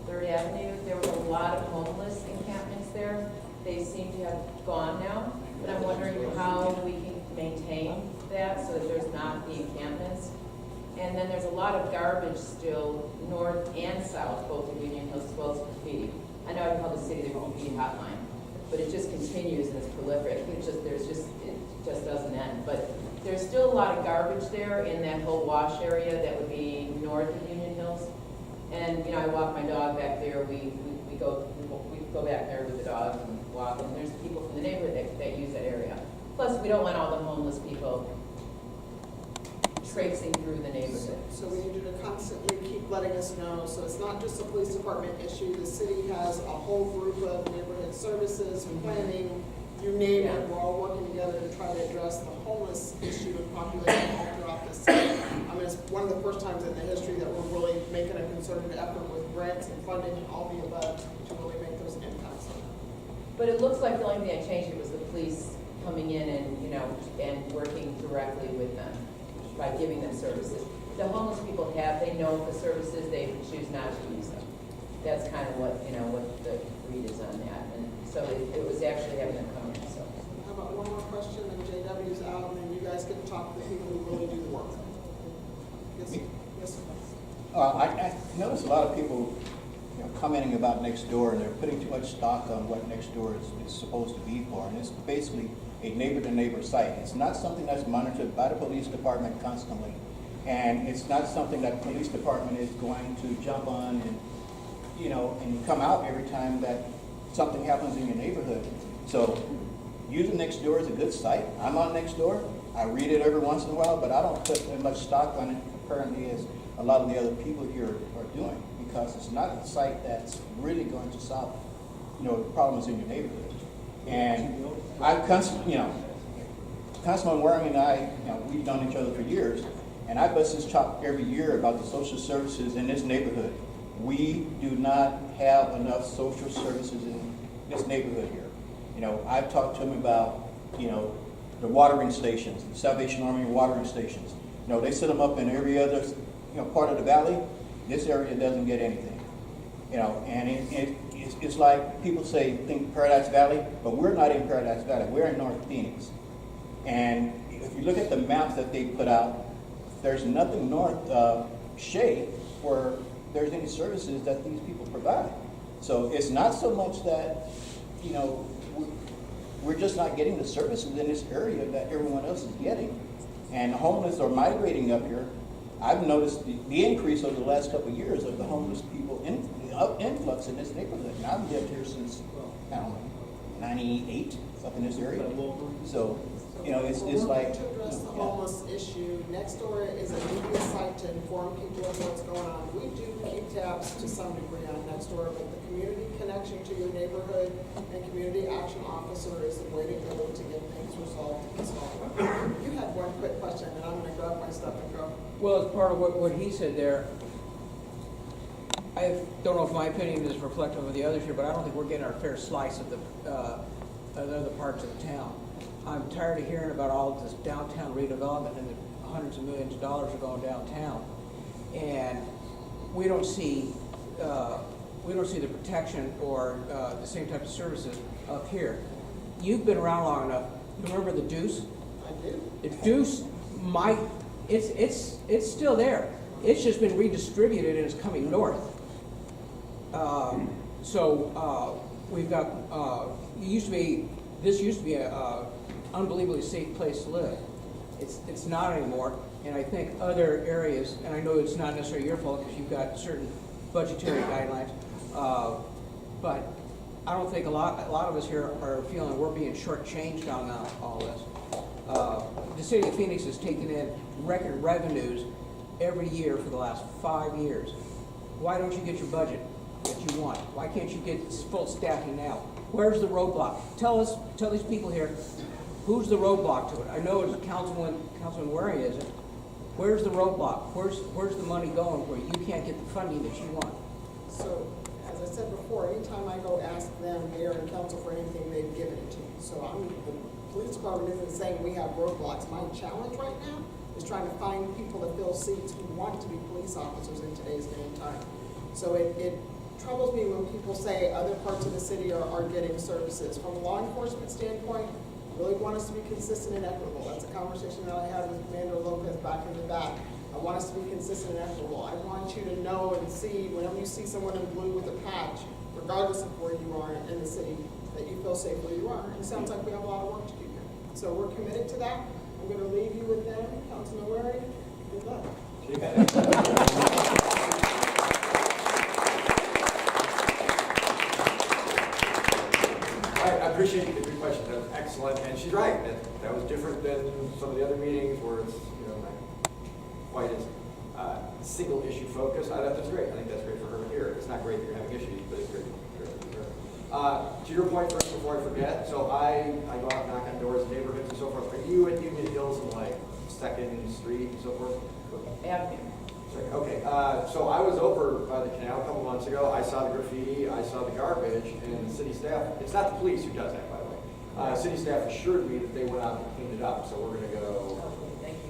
3rd Avenue, there were a lot of homeless encampments there. They seem to have gone now, and I'm wondering how we can maintain that so that there's not the encampments. And then there's a lot of garbage still north and south, both of Union Hills as well as graffiti. I know I call the city the graffiti hotline, but it just continues and it's prolific. It just doesn't end. But there's still a lot of garbage there in that whole wash area that would be north of Union Hills. And you know, I walk my dog back there. We go back there with the dog and walk. And there's people from the neighborhood that use that area. Plus, we don't want all the homeless people traipsing through the neighborhood. So we need you to constantly keep letting us know. So it's not just a police department issue. The city has a whole group of neighborhood services, planning, you name it. We're all working together to try to address the homeless issue and population all throughout the city. I mean, it's one of the first times in the history that we're really making a concerted effort with grants and funding and all the above to really make those impacts. But it looks like the only thing that changed it was the police coming in and, you know, and working directly with them by giving them services. The homeless people they know the services, they choose not to use them. That's kind of what, you know, what the read is on that. And so it was actually having them come in, so. How about one more question, and JW's out, and then you guys get to talk to the people who really do the work. Yes, yes. I notice a lot of people, you know, commenting about next door, and they're putting too much stock on what next door is supposed to be for, and it's basically a neighbor-to-neighbor site. It's not something that's monitored by the police department constantly, and it's not something that the police department is going to jump on and, you know, and come out every time that something happens in your neighborhood. So using Nextdoor is a good site. I'm on Nextdoor. I read it every once in a while, but I don't put as much stock on it apparently as a lot of the other people here are doing, because it's not a site that's really going to solve, you know, problems in your neighborhood. And I've constantly, you know, Councilman Waring and I, you know, we've known each other for years, and I bust this chop every year about the social services in this neighborhood. We do not have enough social services in this neighborhood here. You know, I've talked to him about, you know, the watering stations, the Salvation Army watering stations. You know, they set them up in every other, you know, part of the valley. This area doesn't get anything. You know, and it's like people say, think Paradise Valley, but we're not in Paradise Valley. We're in North Phoenix. And if you look at the maps that they put out, there's nothing north of Shea where there's any services that these people provide. So it's not so much that, you know, we're just not getting the services in this area that everyone else is getting. And the homeless are migrating up here. I've noticed the increase over the last couple of years of the homeless people influx in this neighborhood. And I've lived here since, I don't know, 98, up in this area. So You know, it's like, To address the homeless issue, next door is a media site to inform people of what's going on. We do keep tabs to some degree on next door, but the community connection to your neighborhood and community action officer is the way to go to get things resolved. You had one quick question, and I'm gonna grab my stuff and go. Well, as part of what he said there, I don't know if my opinion is reflective of the others here, but I don't think we're getting our fair slice of the other parts of the town. I'm tired of hearing about all of this downtown redevelopment and the hundreds of millions of dollars are going downtown. And we don't see the protection or the same type of services up here. You've been around long enough. Remember the Deuce? I do. The Deuce it's still there. It's just been redistributed and it's coming north. We've got, this used to be a unbelievably safe place to live. It's not anymore, and I think other areas, and I know it's not necessarily your fault because you've got certain budgetary guidelines, but I don't think a lot of us here are feeling we're being shortchanged on all this. The city of Phoenix has taken in record revenues every year for the last 5 years. Why don't you get your budget that you want? Why can't you get full staffing now? Where's the roadblock? Tell these people here, who's the roadblock to it? I know it's Councilman Waring isn't. Where's the roadblock? Where's the money going where you can't get the funding that you want? So, as I said before, anytime I go ask them, mayor and council for anything, they've given it to me. So the police department isn't saying we have roadblocks. My challenge right now is trying to find people to fill seats who want to be police officers in today's day and time. So it troubles me when people say other parts of the city are getting services. From a law enforcement standpoint, I really want us to be consistent and equitable. That's a conversation that I had with Commander Lopez back in the back. I want us to be consistent and equitable. I want you to know and see, whenever you see someone in blue with a patch, regardless of where you are in the city, that you feel safe where you are. And it sounds like we have a lot of work to do here. So we're committed to that. I'm going to leave you with them. Councilman Waring, good luck. I appreciate the good question. That was excellent, and she's right. That was different than some of the other meetings where it's not quite as single issue focused. I thought that's great. I think that's great for her to hear. It's not great that you're having issues, but it's great for her to hear. To your point, first before I forget, so I go out and knock on doors, neighborhoods, and so forth. Are you at Union Hills and like 2nd Street and so forth? Avenue. Okay, so I was over by the canal a couple months ago. I saw the graffiti, I saw the garbage, and the city staff, it's not the police who does that, by the way. City staff assured me that they went out and cleaned it up, so we're gonna go.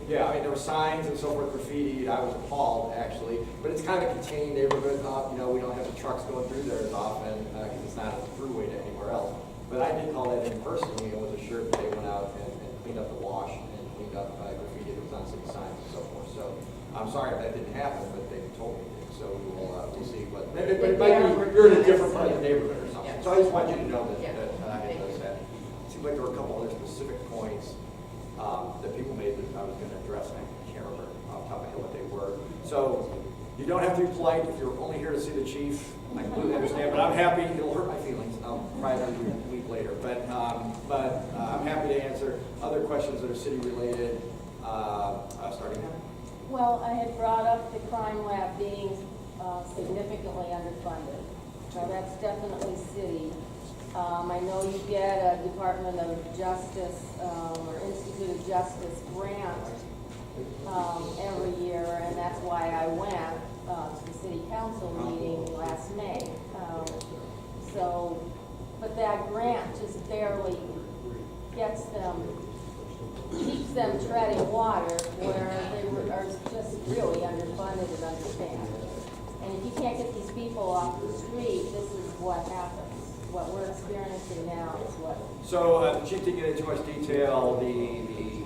Yeah, I mean, there were signs and so forth, graffiti, I was appalled, actually. But it's kind of a contained neighborhood, we don't have the trucks going through there as often, because it's not a throughway to anywhere else. But I did call that in personally and was assured that they went out and cleaned up the wash and cleaned up graffiti that was on city signs and so forth. So I'm sorry if that didn't happen, but they told me. So we'll see what, but it might be, you're in a different part of the neighborhood or something. So I just want you to know that I had noticed that. It seemed like there were a couple other specific points that people made that I was going to address, and I can't remember off the top of my head what they were. So you don't have to be polite if you're only here to see the chief. I completely understand, but I'm happy. It'll hurt my feelings. I'll probably leave later, but I'm happy to answer other questions that are city related. Starting now. Well, I had brought up the crime lab being significantly underfunded. So that's definitely city. I know you get a Department of Justice or Institute of Justice grant every year, and that's why I went to the city council meeting last May. But that grant just barely keeps them treading water where they are just really underfunded and understaffed. And if you can't get these people off the street, this is what happens. What we're experiencing now is what. So the chief didn't get into too much detail. The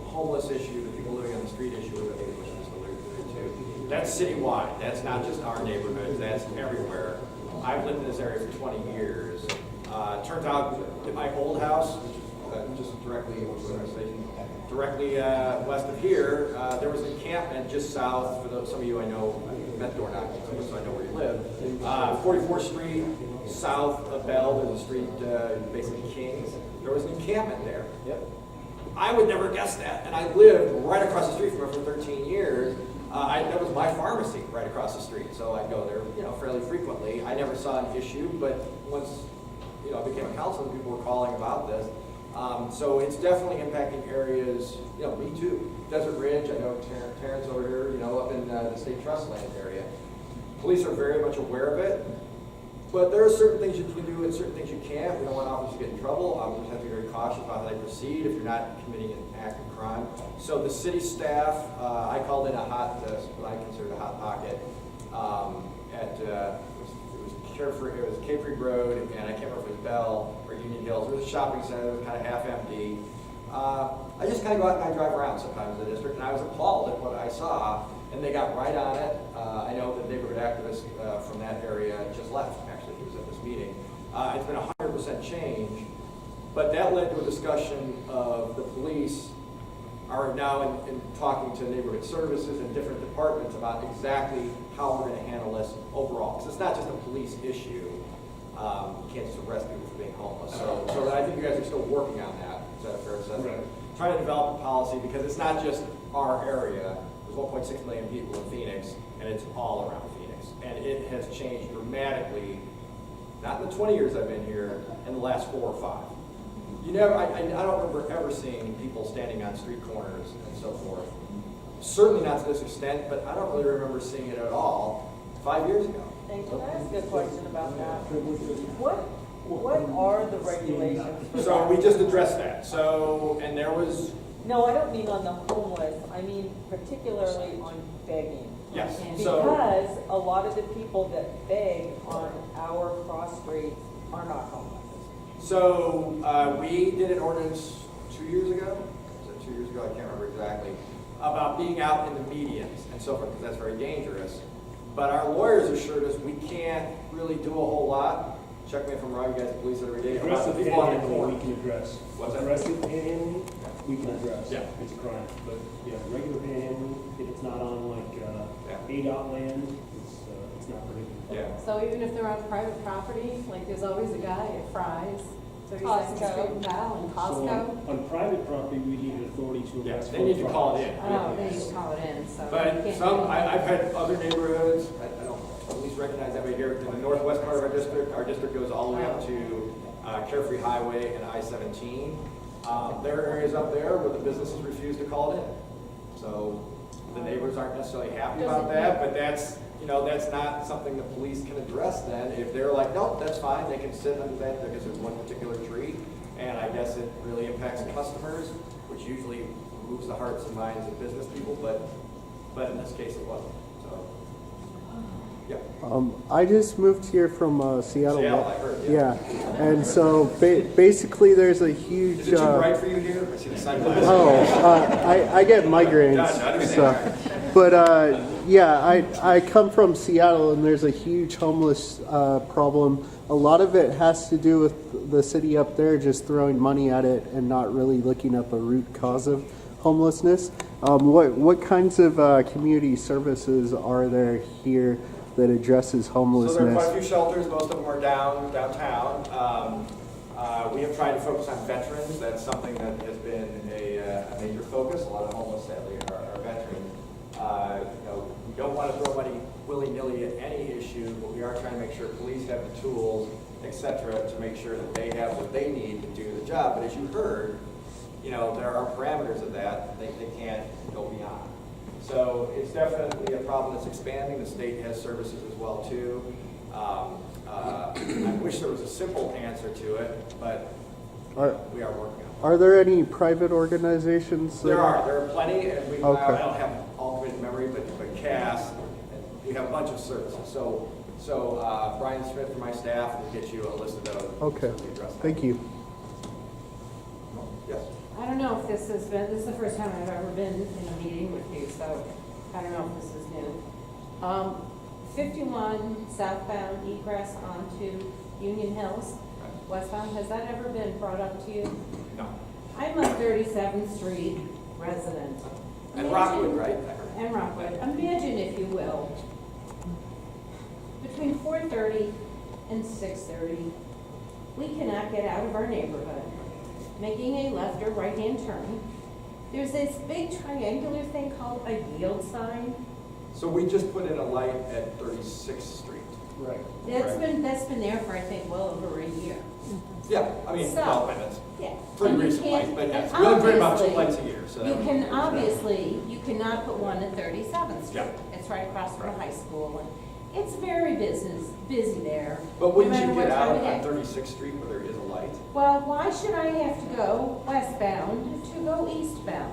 homeless issue, the people living on the street issue, I think was just alluded to. That's citywide. That's not just our neighborhoods. That's everywhere. I've lived in this area for 20 years. Turns out that my old house, just directly west of here, there was an encampment just south. For some of you I know, met door knocking, so I know where you live. 44th Street, south of Bell, there's a street, basically Kings. There was an encampment there. Yep. I would never guess that. And I lived right across the street from her for 13 years. That was my pharmacy right across the street, so I go there, fairly frequently. I never saw an issue, but once, I became a councilman, people were calling about this. So it's definitely impacting areas, me too. Desert Ridge, I know Terrence over here, up in the State Trust Land area. Police are very much aware of it, but there are certain things you can do and certain things you can't. We don't want officers to get in trouble. Officers have to be very cautious about how they proceed if you're not committing an act of crime. So the city staff, I called in what I considered a hot pocket it was Cape Creek Road, and I can't remember if it was Bell or Union Hills. It was a shopping center. It was kind of half empty. I just kind of go out and I drive around sometimes in the district, and I was appalled at what I saw, and they got right on it. I know the neighborhood activist from that area just left, actually. He was at this meeting. It's been 100% change, but that led to a discussion of the police are now in talking to neighborhood services and different departments about exactly how we're going to handle this overall. Because it's not just a police issue. You can't just arrest people for being homeless. So I think you guys are still working on that. Is that a fair assessment? Right. Trying to develop a policy because it's not just our area. There's 1.6 million people in Phoenix, and it's all around Phoenix. And it has changed dramatically, not in the 20 years I've been here, in the last 4 or 5. I don't remember ever seeing people standing on street corners and so forth. Certainly not to this extent, but I don't really remember seeing it at all 5 years ago. And can I ask a question about that? What are the regulations for So that? we just addressed that. And there was... No, I don't mean on the homeless. I mean particularly on begging. Yes. Because a lot of the people that beg on our cross streets are not homeless. So we did an ordinance 2 years ago. Was it 2 years ago? I can't remember exactly. About being out in the medians and so forth, because that's very dangerous. But our lawyers assured us we can't really do a whole lot. Check me if I'm wrong, you guys police it every day. Aggressive People on the panhandling corner. we can address. What's that? Aggressive panhandling, we can address. Yeah. It's a crime. But yeah, regular panhandling, if it's not on like ADOT land, it's not prohibited. Yeah. So even if they're on private property, like there's always a guy at Fry's, 32nd Street and Powell and So Costco. on private property, we need authority to arrest. They need to call it in. Oh, they need to call it in, so. you But can't I've had other neighborhoods, I don't at least recognize that right here, in the northwest part of our district goes all the way up to Carefree Highway and I-17. There are areas up there where the businesses refuse to call it in. So the neighbors aren't necessarily happy about that, but that's not something the police can address then. If they're like, nope, that's fine, they can sit under that because there's one particular tree, and I guess it really impacts customers, which usually moves the hearts and minds of business people, but in this case it wasn't. So, yeah. I just moved here from Seattle. Seattle, I heard, yeah. And so basically there's a huge... Is it too bright for you here? I see the sunglasses. I get migraines. So. But I come from Seattle, and there's a huge homeless problem. A lot of it has to do with the city up there just throwing money at it and not really looking up a root cause of homelessness. What kinds of community services are there here that addresses homelessness? So there are quite a few shelters. Most of them are downtown. We have tried to focus on veterans. That's something that has been a major focus. A lot of homeless, sadly, are veterans. We don't want to throw money willy-nilly at any issue, but we are trying to make sure police have the tools, et cetera, to make sure that they have what they need to do the job. But as you heard, there are parameters of that. They can't go beyond. So it's definitely a problem that's expanding. The state has services as well, too. I wish there was a simple answer to it, but we are working on it. Are there any private organizations? There are plenty, and Okay. I don't have all committed memory, but CAS, and we have a bunch of services. So Brian Smith from my staff will get you a list of those. Okay, thank you. Yes. I don't know if this is the first time I've ever been in a meeting with you, so I don't know if this is new. 51 southbound egress onto Union Hills, westbound, has that ever been brought up to you? No. I'm a 37th Street resident. And Rockwood, right? And Rockwood. Imagine, if you will, between 4:30 and 6:30, we cannot get out of our neighborhood. making a left or right-hand turn, there's this big triangular thing called a yield sign. So we just put in a light at 36th Street. Right. That's been there for, I think, well over a year. Yeah, I mean, So, well, and it's Yeah. pretty And you recent can't- light, but and yes, we only put about 2 obviously, lights a year, so. You that can, would- obviously, you cannot put one at 37th Street. Yeah. It's right across from the high school, and it's very busy there. But wouldn't no you matter get what out time of on day. 36th Street where there is a light? Well, why should I have to go westbound to go eastbound?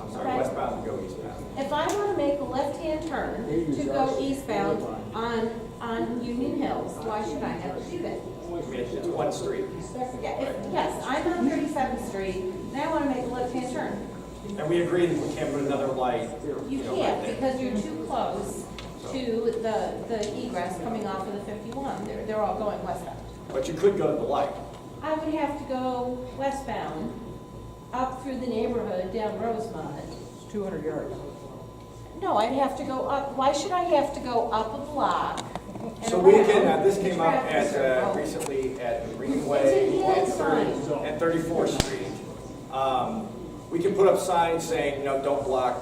I'm sorry, Okay. westbound to go eastbound. If I want to make a left-hand turn to go eastbound on Union Hills, why should I have to do that? I mean, it's one street. Yeah, yes, I'm on 37th Street, and I want to make a left-hand turn. And we agreed that we can't put another light, You know, can't, right there. because you're too close to the egress coming off of the 51. They're all going westbound. But you could go to the light. I would have to go westbound, up through the neighborhood, down Rosemont. It's 200 yards. No, I'd have to go up, why should I have to go up a block? and So we around can, this came up traffic at, circle? recently at Greenway It's a yield and sign. and 34th Street. We can put up signs saying, you know, don't block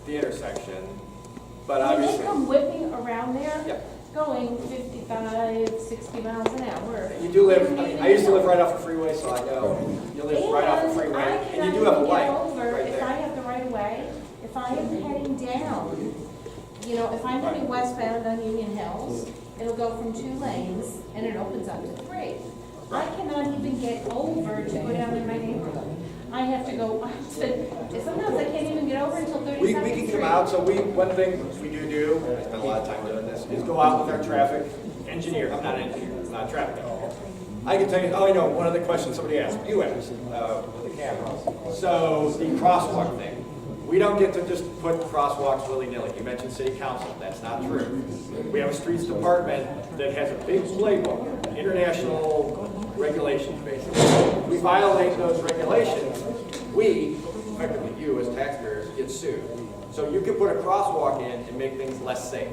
the intersection, but When they obviously. come whipping around there, Yep. going 55, 60 miles an hour. You do live, I mean, I used to live right off the freeway, so I know, you live right off the freeway, and you do have a light right If I there. have the right of way, if I am heading down, you know, if I'm heading westbound on Union Hills, it'll go from 2 lanes and it opens up to 3. I cannot even get over to go down in my neighborhood. I have to go up to, sometimes I can't even get over until 37th We Street. can come out, so one thing we do, and I spend a lot of time doing this, is go out with our traffic engineer. I'm not an engineer, I'm not a traffic engineer. I can tell you, oh, I know, one other question somebody asked, you asked, with the camera. So the crosswalk thing, we don't get to just put crosswalks willy-nilly. You mentioned city council, that's not true. We have a streets department that has a big playbook, international regulations, basically. We violate those regulations, we, effectively you as taxpayers, get sued. So you can put a crosswalk in and make things less safe.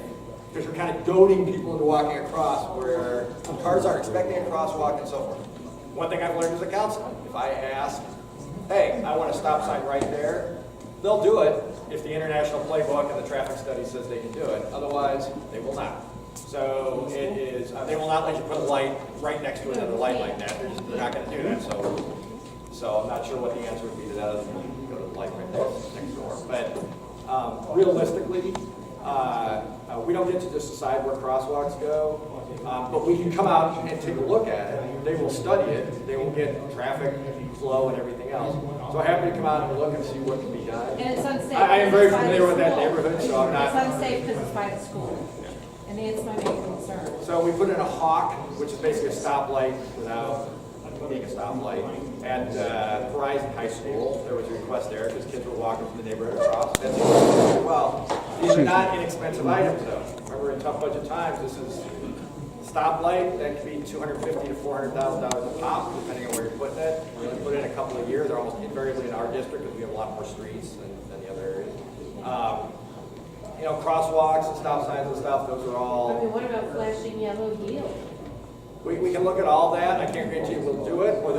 Because you're kind of goading people into walking across where cars aren't expecting a crosswalk and so forth. One thing I've learned as a councilman, if I ask, hey, I want a stop sign right there, they'll do it if the international playbook and the traffic study says they can do it. Otherwise, they will not. So it is, they will not let you put a light right next to another light like that. They're not going to do that. So I'm not sure what the answer would be to that other than go to the light right there next door. But realistically, we don't get to just decide where crosswalks go, but we can come out and take a look at it. They will study it. They will get traffic flow and everything else. So I'm happy to come out and look and see what can be done. And it's unsafe. I am very because it's by familiar the with that school. neighborhood, so I'm not. It's unsafe because it's by the school. And that's my main concern. So we put in a hawk, which is basically a stoplight without being a stoplight. At Horizon High School, there was a request there because kids were walking from the neighborhood across. That's well, these are not inexpensive items though. Remember, in tough budget times, this is stoplight that could be $250,000 to $400,000 a pop, depending on where you're putting it. We only put it in a couple of years. They're almost invariably in our district because we have a lot more streets than the other areas. You know, crosswalks and stop signs and stuff, those are all. I mean, what about flashing yellow yield? We can look at all that. I can't guarantee we'll do it, or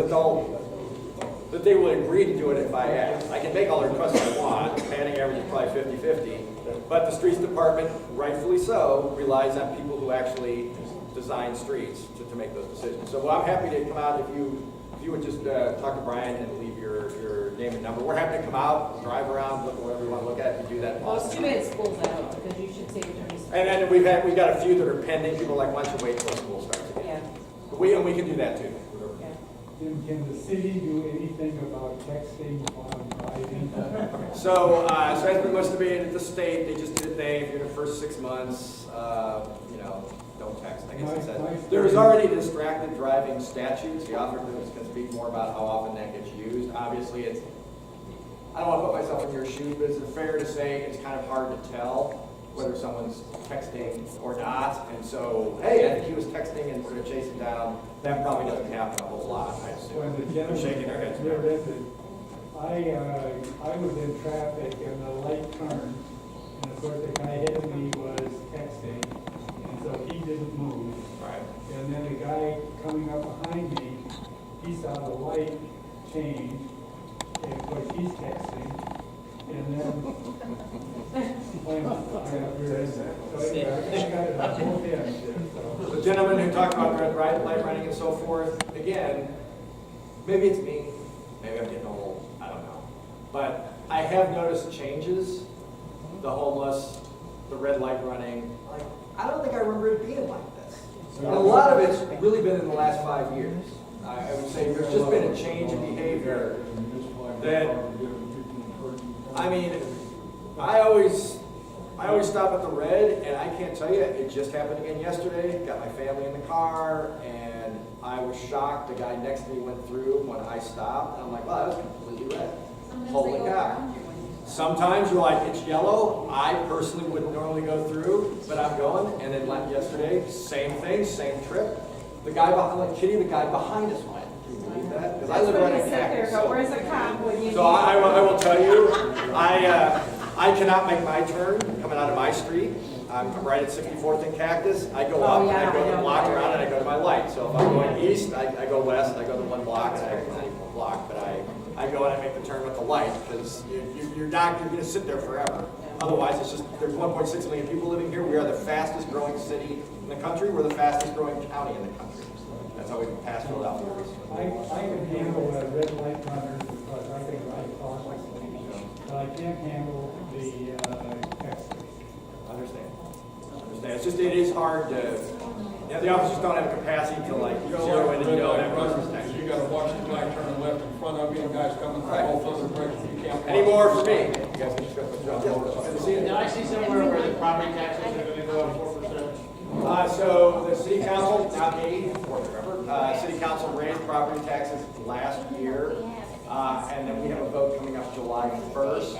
that they will agree to do it if I ask. I can make all the requests I want. Batting average is probably 50-50. But the streets department, rightfully so, relies on people who actually design streets to make those decisions. So I'm happy to come out if you would just talk to Brian and leave your name and number. We're happy to come out, drive around, look at whatever you want to look at, and do that. Well, it's too bad school's out, because you should take attorney's. And then we've got a few that are pending. People are like, why don't you wait until school starts again? Yeah. But we can do that too. Can the city do anything about texting while driving? So it's been much debated at the state. They just did if you're in the first 6 months, you know, don't text. I guess it says. There's already distracted driving statutes. The author can speak more about how often that gets used. Obviously, I don't want to put myself in your shoes, but is it fair to say it's kind of hard to tell whether someone's texting or not? And so, hey, I think he was texting and we're going to chase him down. That probably doesn't happen a whole lot, I assume. When the They're gentleman shaking their heads. visit, I was in traffic and a light turned, and of course the guy ahead of me was texting, and so he didn't move. Right. And then the guy coming up behind me, he saw the change, and of course she's texting, and then when we're in there. So anyway, I got it on both ends there, so. The gentleman who talked about red light running and so forth, again, maybe it's me, maybe I'm getting old, I don't know. But I have noticed changes, the homeless, the red light running. Like, I don't think I remember it being like this. And a lot of it's really been in the last 5 years. I would say there's just been a change in behavior that, I mean, I always stop at the red, and I can't tell you, it just happened again yesterday. Got my family in the car, and I was shocked. The guy next to me went through when I stopped, and I'm like, wow, that was completely red. Holy cow. Sometimes you're like, it's yellow. I personally wouldn't normally go through, but I'm going. And then like yesterday, same thing, same trip. The guy behind, like Kitty, the guy behind us went. Can you believe that? Because I live right in Cactus. But where's the cop when you So I will tell you, I cannot make my turn coming out of my street. I'm right at 64th and Cactus. I go up and I go the block around and I go to my light. So if I'm going east, I go west, I go the one block, and I not even one block, but I go and I make the turn with the light because you're going to sit there forever. Otherwise, it's just, there's 1.6 million people living here. We are the fastest growing city in the country. We're the fastest growing county in the country. That's how we passed Philadelphia recently. I can handle a red light runner because I think I cautious, but I can't handle the texting. Understand. It's just, it is hard to, the officers don't have the capacity to like zero in and know that person's next. You gotta watch the guy turning left in front of you, and guys coming from both other directions, you can't. Any more for me? You guys can discuss the job. Good to see you. Now, I see somewhere where the property taxes are gonna go up 4%. So the city council, not me, board member, city council raised property taxes last year. And then we have a vote coming up July 1st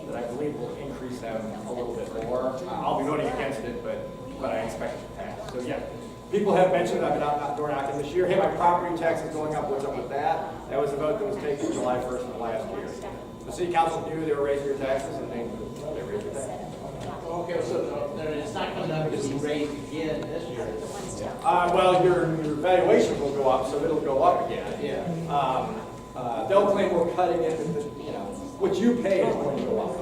that I believe will increase them a little bit more. I'll be voting against it, but I expect it to pass. So yeah, people have mentioned, I've been out door knocking this year, hey, my property tax is going up, what's up with that? That was a vote that was taken July 1st of last year. The city council knew they were raising your taxes, and they raised your taxes. Okay, so it's not going to be raised again this year. Well, your valuation will go up, so it'll go up again. Yeah. They'll claim we're cutting it, what you pay is going to go up.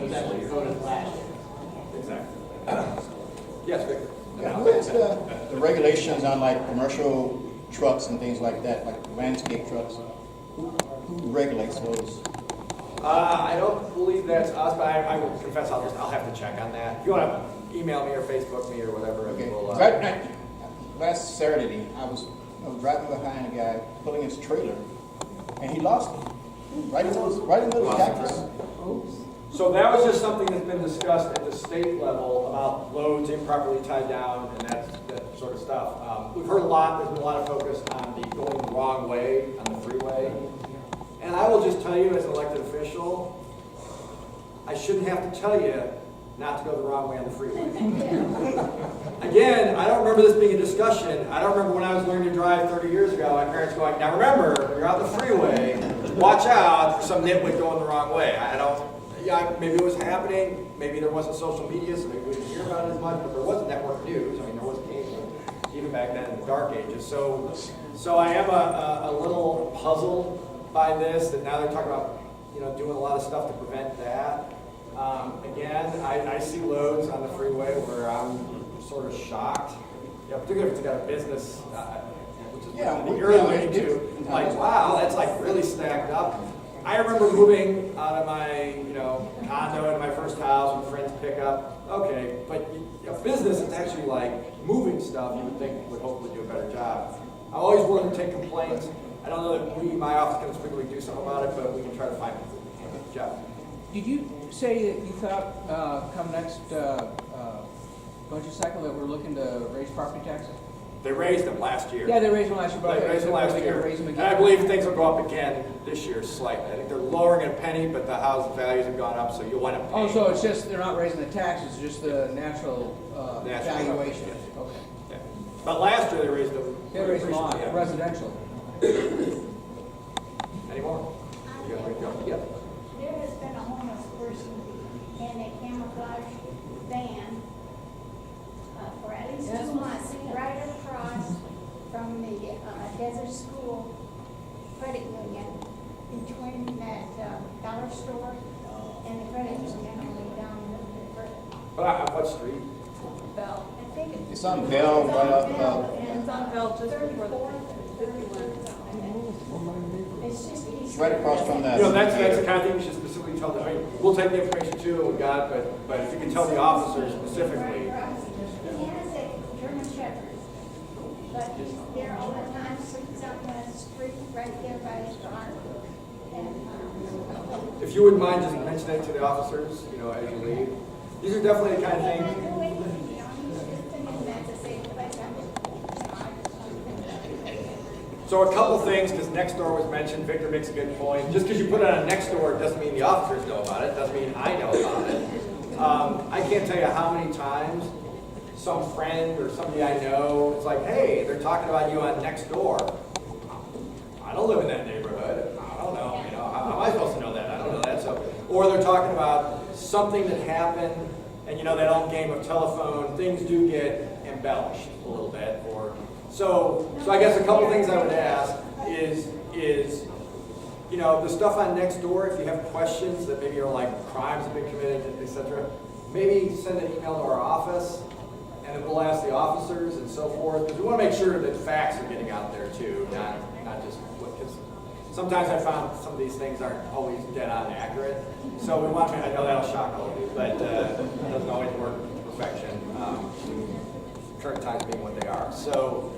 That's what you voted last year. Exactly. Yes, Victor. Yeah, who is the regulations on like commercial trucks and things like that, like landscape trucks? Who regulates those? I don't believe that's us, but I will confess I'll have to check on that. If you want to email me or Facebook me or whatever, Okay. we'll, Last Saturday, I was driving behind a guy pulling his trailer, and he lost me right in the middle of Cactus. So that was just something that's been discussed at the state level about loads improperly tied down and that sort of stuff. We've heard a lot, there's been a lot of focus on the going the wrong way on the freeway. And I will just tell you as an elected official, I shouldn't have to tell you not to go the wrong way on the freeway. Again, I don't remember this being a discussion. I don't remember when I was learning to drive 30 years ago, my parents going, now remember, when you're out the freeway, watch out for some nitwit going the wrong way. Maybe it was happening, maybe there wasn't social media, so maybe we didn't hear about it as much, but there was network news. I mean, there was cable, even back then in the dark ages. So I am a little puzzled by this, that now they're talking about, doing a lot of stuff to prevent that. Again, I see loads on the freeway where I'm sort of shocked, particularly if it's got a business, which is what you're alluding to. Like, wow, that's like really stacked up. I remember moving out of my, condo into my first house with friends pick up. Okay, but a business is actually like moving stuff. You would think would hopefully do a better job. I'm always willing to take complaints. I don't know that my office can specifically do something about it, but we can try to find it. Jeff. Did you say that you thought come next budget cycle that we're looking to raise property taxes? They raised them last year. Yeah, they raised them last year. They raised them last year. Raise them again. And I believe things will go up again this year slightly. I think they're lowering it a penny, but the house values have gone up, so you'll wind up paying. Oh, so it's just, they're not raising the taxes, just the natural valuation. Yes. Okay. Yeah. But last year they raised them. They raised them on residential. Any more? You guys ready to go? Yep. There has been a homeless person in a camouflage van for at least 2 months, right across from the desert school credit union between that dollar store and the credit union, only down a little bit further. But on what street? Bell. I think It's on Bell, right up, and it's on Bell just before the 51. It's just it's right across from that. You know, that's the kind of thing you should specifically tell them. I mean, we'll take the information too that we got, but if you can tell the officers specifically. He has a German Shepherd, but he's there all the time, sleeps out on the street right there by his car. And, If you wouldn't mind just mentioning it to the officers, you know, as you leave. These are definitely the kind of things. So a couple things, because next door was mentioned, Victor makes a good point. Just because you put it on next door doesn't mean the officers know about it, doesn't mean I know about it. I can't tell you how many times some friend or somebody I know, it's like, hey, they're talking about you on next door. I don't live in that neighborhood. I don't know, you know, how am I supposed to know that? I don't know that. So, or they're talking about something that happened, and you know, that old game of telephone, things do get embellished a little bit, or so I guess a couple things I would ask is, you know, the stuff on next door, if you have questions that maybe are like crimes have been committed, etc., maybe send an email to our office, and then we'll ask the officers and so forth, because we want to make sure that facts are getting out there too, not just what, because sometimes I found some of these things aren't always dead on accurate. So we want to, I know that'll shock all of you, but it doesn't always work to perfection. Current times being what they are. So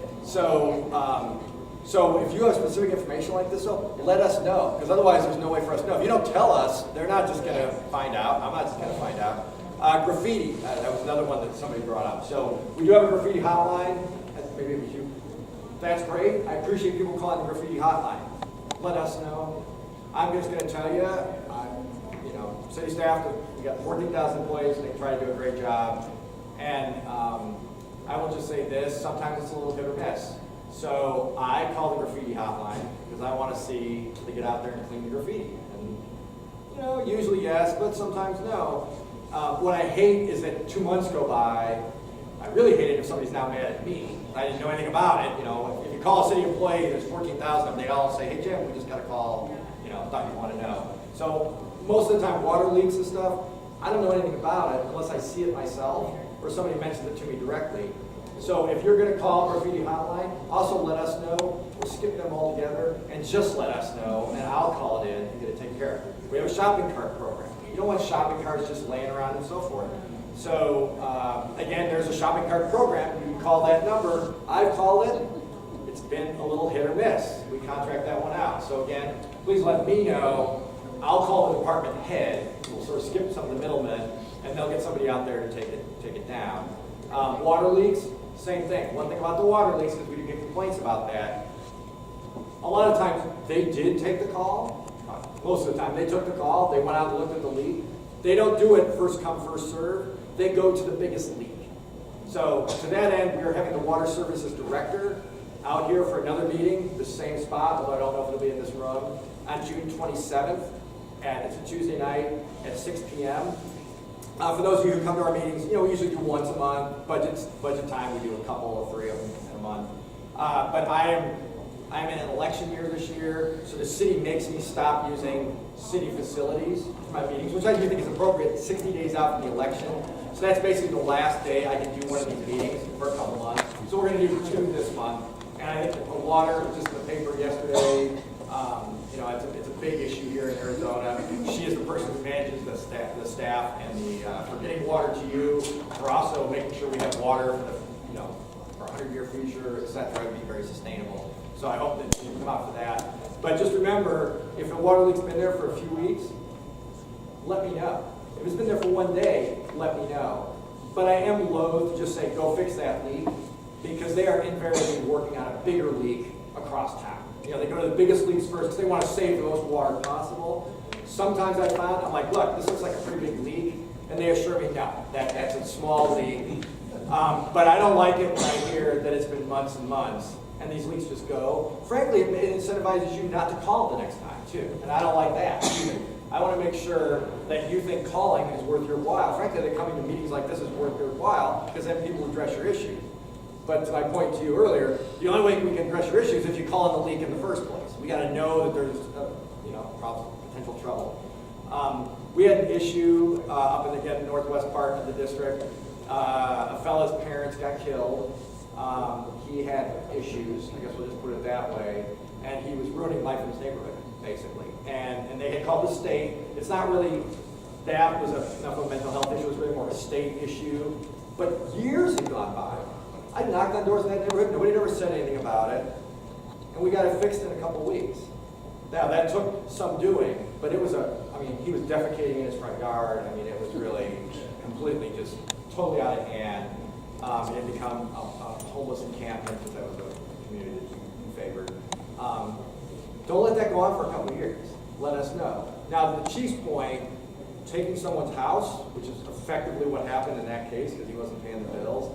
if you have specific information like this, though, let us know, because otherwise there's no way for us to know. If you don't tell us, they're not just going to find out. I'm not just going to find out. Graffiti, that was another one that somebody brought up. So we do have a graffiti hotline. Maybe it was you. That's great. I appreciate people calling the graffiti hotline. Let us know. I'm just going to tell you, you know, city staff, we got 14,000 employees. They try to do a great job. And I will just say this, sometimes it's a little hit or miss. So I call the graffiti hotline because I want to see to get out there and clean the graffiti. And, you know, usually yes, but sometimes no. What I hate is that 2 months go by. I really hate it if somebody's now mad at me. I didn't know anything about it. You know, if you call a city employee, there's 14,000 of them, they all say, hey Jim, we just got a call, you know, thought you want to know. So most of the time, water leaks and stuff, I don't know anything about it unless I see it myself or somebody mentions it to me directly. So if you're going to call graffiti hotline, also let us know. We'll skip them all together and just let us know, and I'll call it in and get it taken care of. We have a shopping cart program. You don't want shopping carts just laying around and so forth. So again, there's a shopping cart program. You can call that number. I've called it. It's been a little hit or miss. We contract that one out. So again, please let me know. I'll call the department head. We'll sort of skip some of the middlemen, and they'll get somebody out there to take it down. Water leaks, same thing. One thing about the water leaks, because we do get complaints about that, a lot of times they did take the call. Most of the time they took the call, they went out and looked at the leak. They don't do it first come, first serve. They go to the biggest leak. So to that end, we are having the Water Services Director out here for another meeting, the same spot, although I don't know if it'll be in this room, on June 27th. And it's a Tuesday night at 6 p.m. For those of you who come to our meetings, you know, we usually do once a month. Budget time, we do a couple or 3 of them in a month. But I'm in an election year this year, so the city makes me stop using city facilities for my meetings, which I do think is appropriate 60 days out from the election. So that's basically the last day I can do one of these meetings for a couple months. So we're going to do 2 this month. And I think the water, just in the paper yesterday, you know, it's a big issue here in Arizona. She is the person who manages the staff and for getting water to you, for also making sure we have water for the, you know, for 100-year future, et cetera, and be very sustainable. So I hope that you come out for that. But just remember, if the water leak's been there for a few weeks, let me know. If it's been there for 1 day, let me know. But I am loath to just say, go fix that leak, because they are invariably working on a bigger leak across town. You know, they go to the biggest leaks first because they want to save the most water possible. Sometimes I found, I'm like, look, this looks like a pretty big leak. And they assure me, no, that's a small leak. But I don't like it when I hear that it's been months and months and these leaks just go. Frankly, it incentivizes you not to call the next time, too. And I don't like that either. I want to make sure that you think calling is worth your while. Frankly, that coming to meetings like this is worth your while because then people address your issue. But to my point to you earlier, the only way we can address your issues is if you call on the leak in the first place. We got to know that there's potential trouble. We had an issue up in the northwest part of the district. A fella's parents got killed. He had issues, I guess we'll just put it that way, and he was ruining life in his neighborhood, basically. And they had called the state. It's not really that was enough of a mental health issue. It was really more of a state issue. But years had gone by. I knocked on doors in that neighborhood. Nobody had ever said anything about it. And we got it fixed in a couple weeks. Now, that took some doing, but it was he was defecating in his front yard. I mean, it was really completely just totally out of hand. It had become a homeless encampment, because that was a community that you favored. Don't let that go on for a couple of years. Let us know. Now, to the chief's point, taking someone's house, which is effectively what happened in that case because he wasn't paying the bills,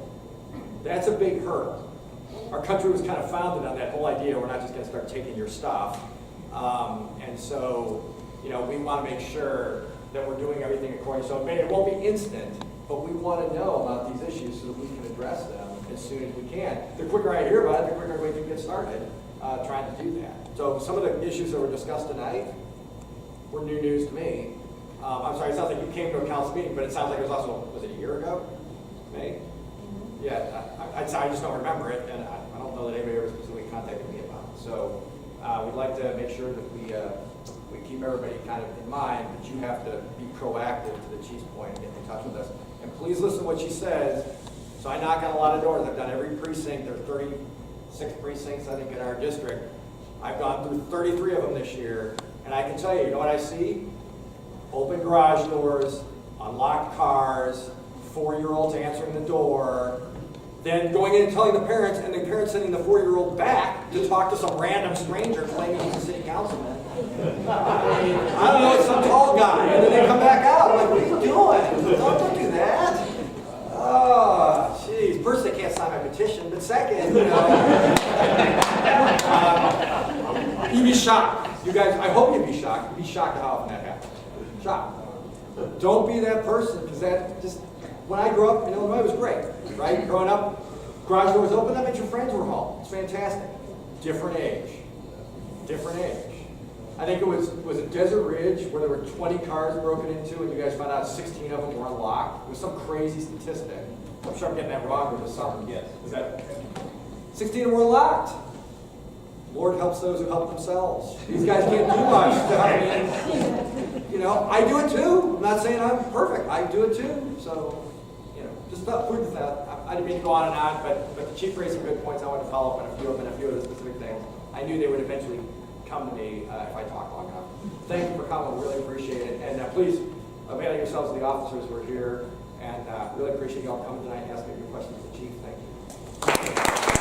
that's a big hurdle. Our country was kind of founded on that whole idea, we're not just going to start taking your stuff. And so, we want to make sure that we're doing everything according. So it won't be instant, but we want to know about these issues so that we can address them as soon as we can. The quicker I hear about it, the quicker we can get started trying to do that. So some of the issues that were discussed tonight were new news to me. I'm sorry, it sounds like you came to a council meeting, but it sounds like it was also, was it a year ago? Maybe? Yeah, I just don't remember it, and I don't know that anybody ever specifically contacted me about it. So we'd like to make sure that we keep everybody kind of in mind, but you have to be proactive, to the chief's point, and get in touch with us. And please listen to what she says. So I knock on a lot of doors. I've done every precinct. There are 36 precincts, I think, in our district. I've gone through 33 of them this year, and I can tell you, you know what I see? Open garage doors, unlocked cars, 4-year-olds answering the door, then going in and telling the parents, and the parents sending the 4-year-old back to talk to some random stranger claiming he's a city councilman. I don't know, it's some tall guy, and then they come back out. I'm like, what are you doing? Don't do that. Oh, jeez. First, they can't sign my petition, but second, you'd be shocked. You guys, I hope you'd be shocked. You'd be shocked at how often that happens. Shocked. Don't be that person, because that just, when I grew up in Illinois, it was great, right? Growing up, garage doors open, that meant your friends were home. It's fantastic. Different age. Different age. I think it was it Desert Ridge, where there were 20 cars broken into, and you guys found out 16 of them were unlocked. It was some crazy statistic. I'm sure I'm getting that wrong, but it was something. Yes. Is that 16 of them were unlocked? Lord helps those who help themselves. These guys can't do much. I mean, I do it too. I'm not saying I'm perfect. I do it too. So, just about proof of that. I didn't mean to go on and on, but the chief raised some good points. I wanted to follow up on a few of them and a few of the specific things. I knew they would eventually come to me if I talked long enough. Thank you for coming. Really appreciate it. And please avail yourselves of the officers who are here. And really appreciate you all coming tonight and asking your questions to the chief. Thank you.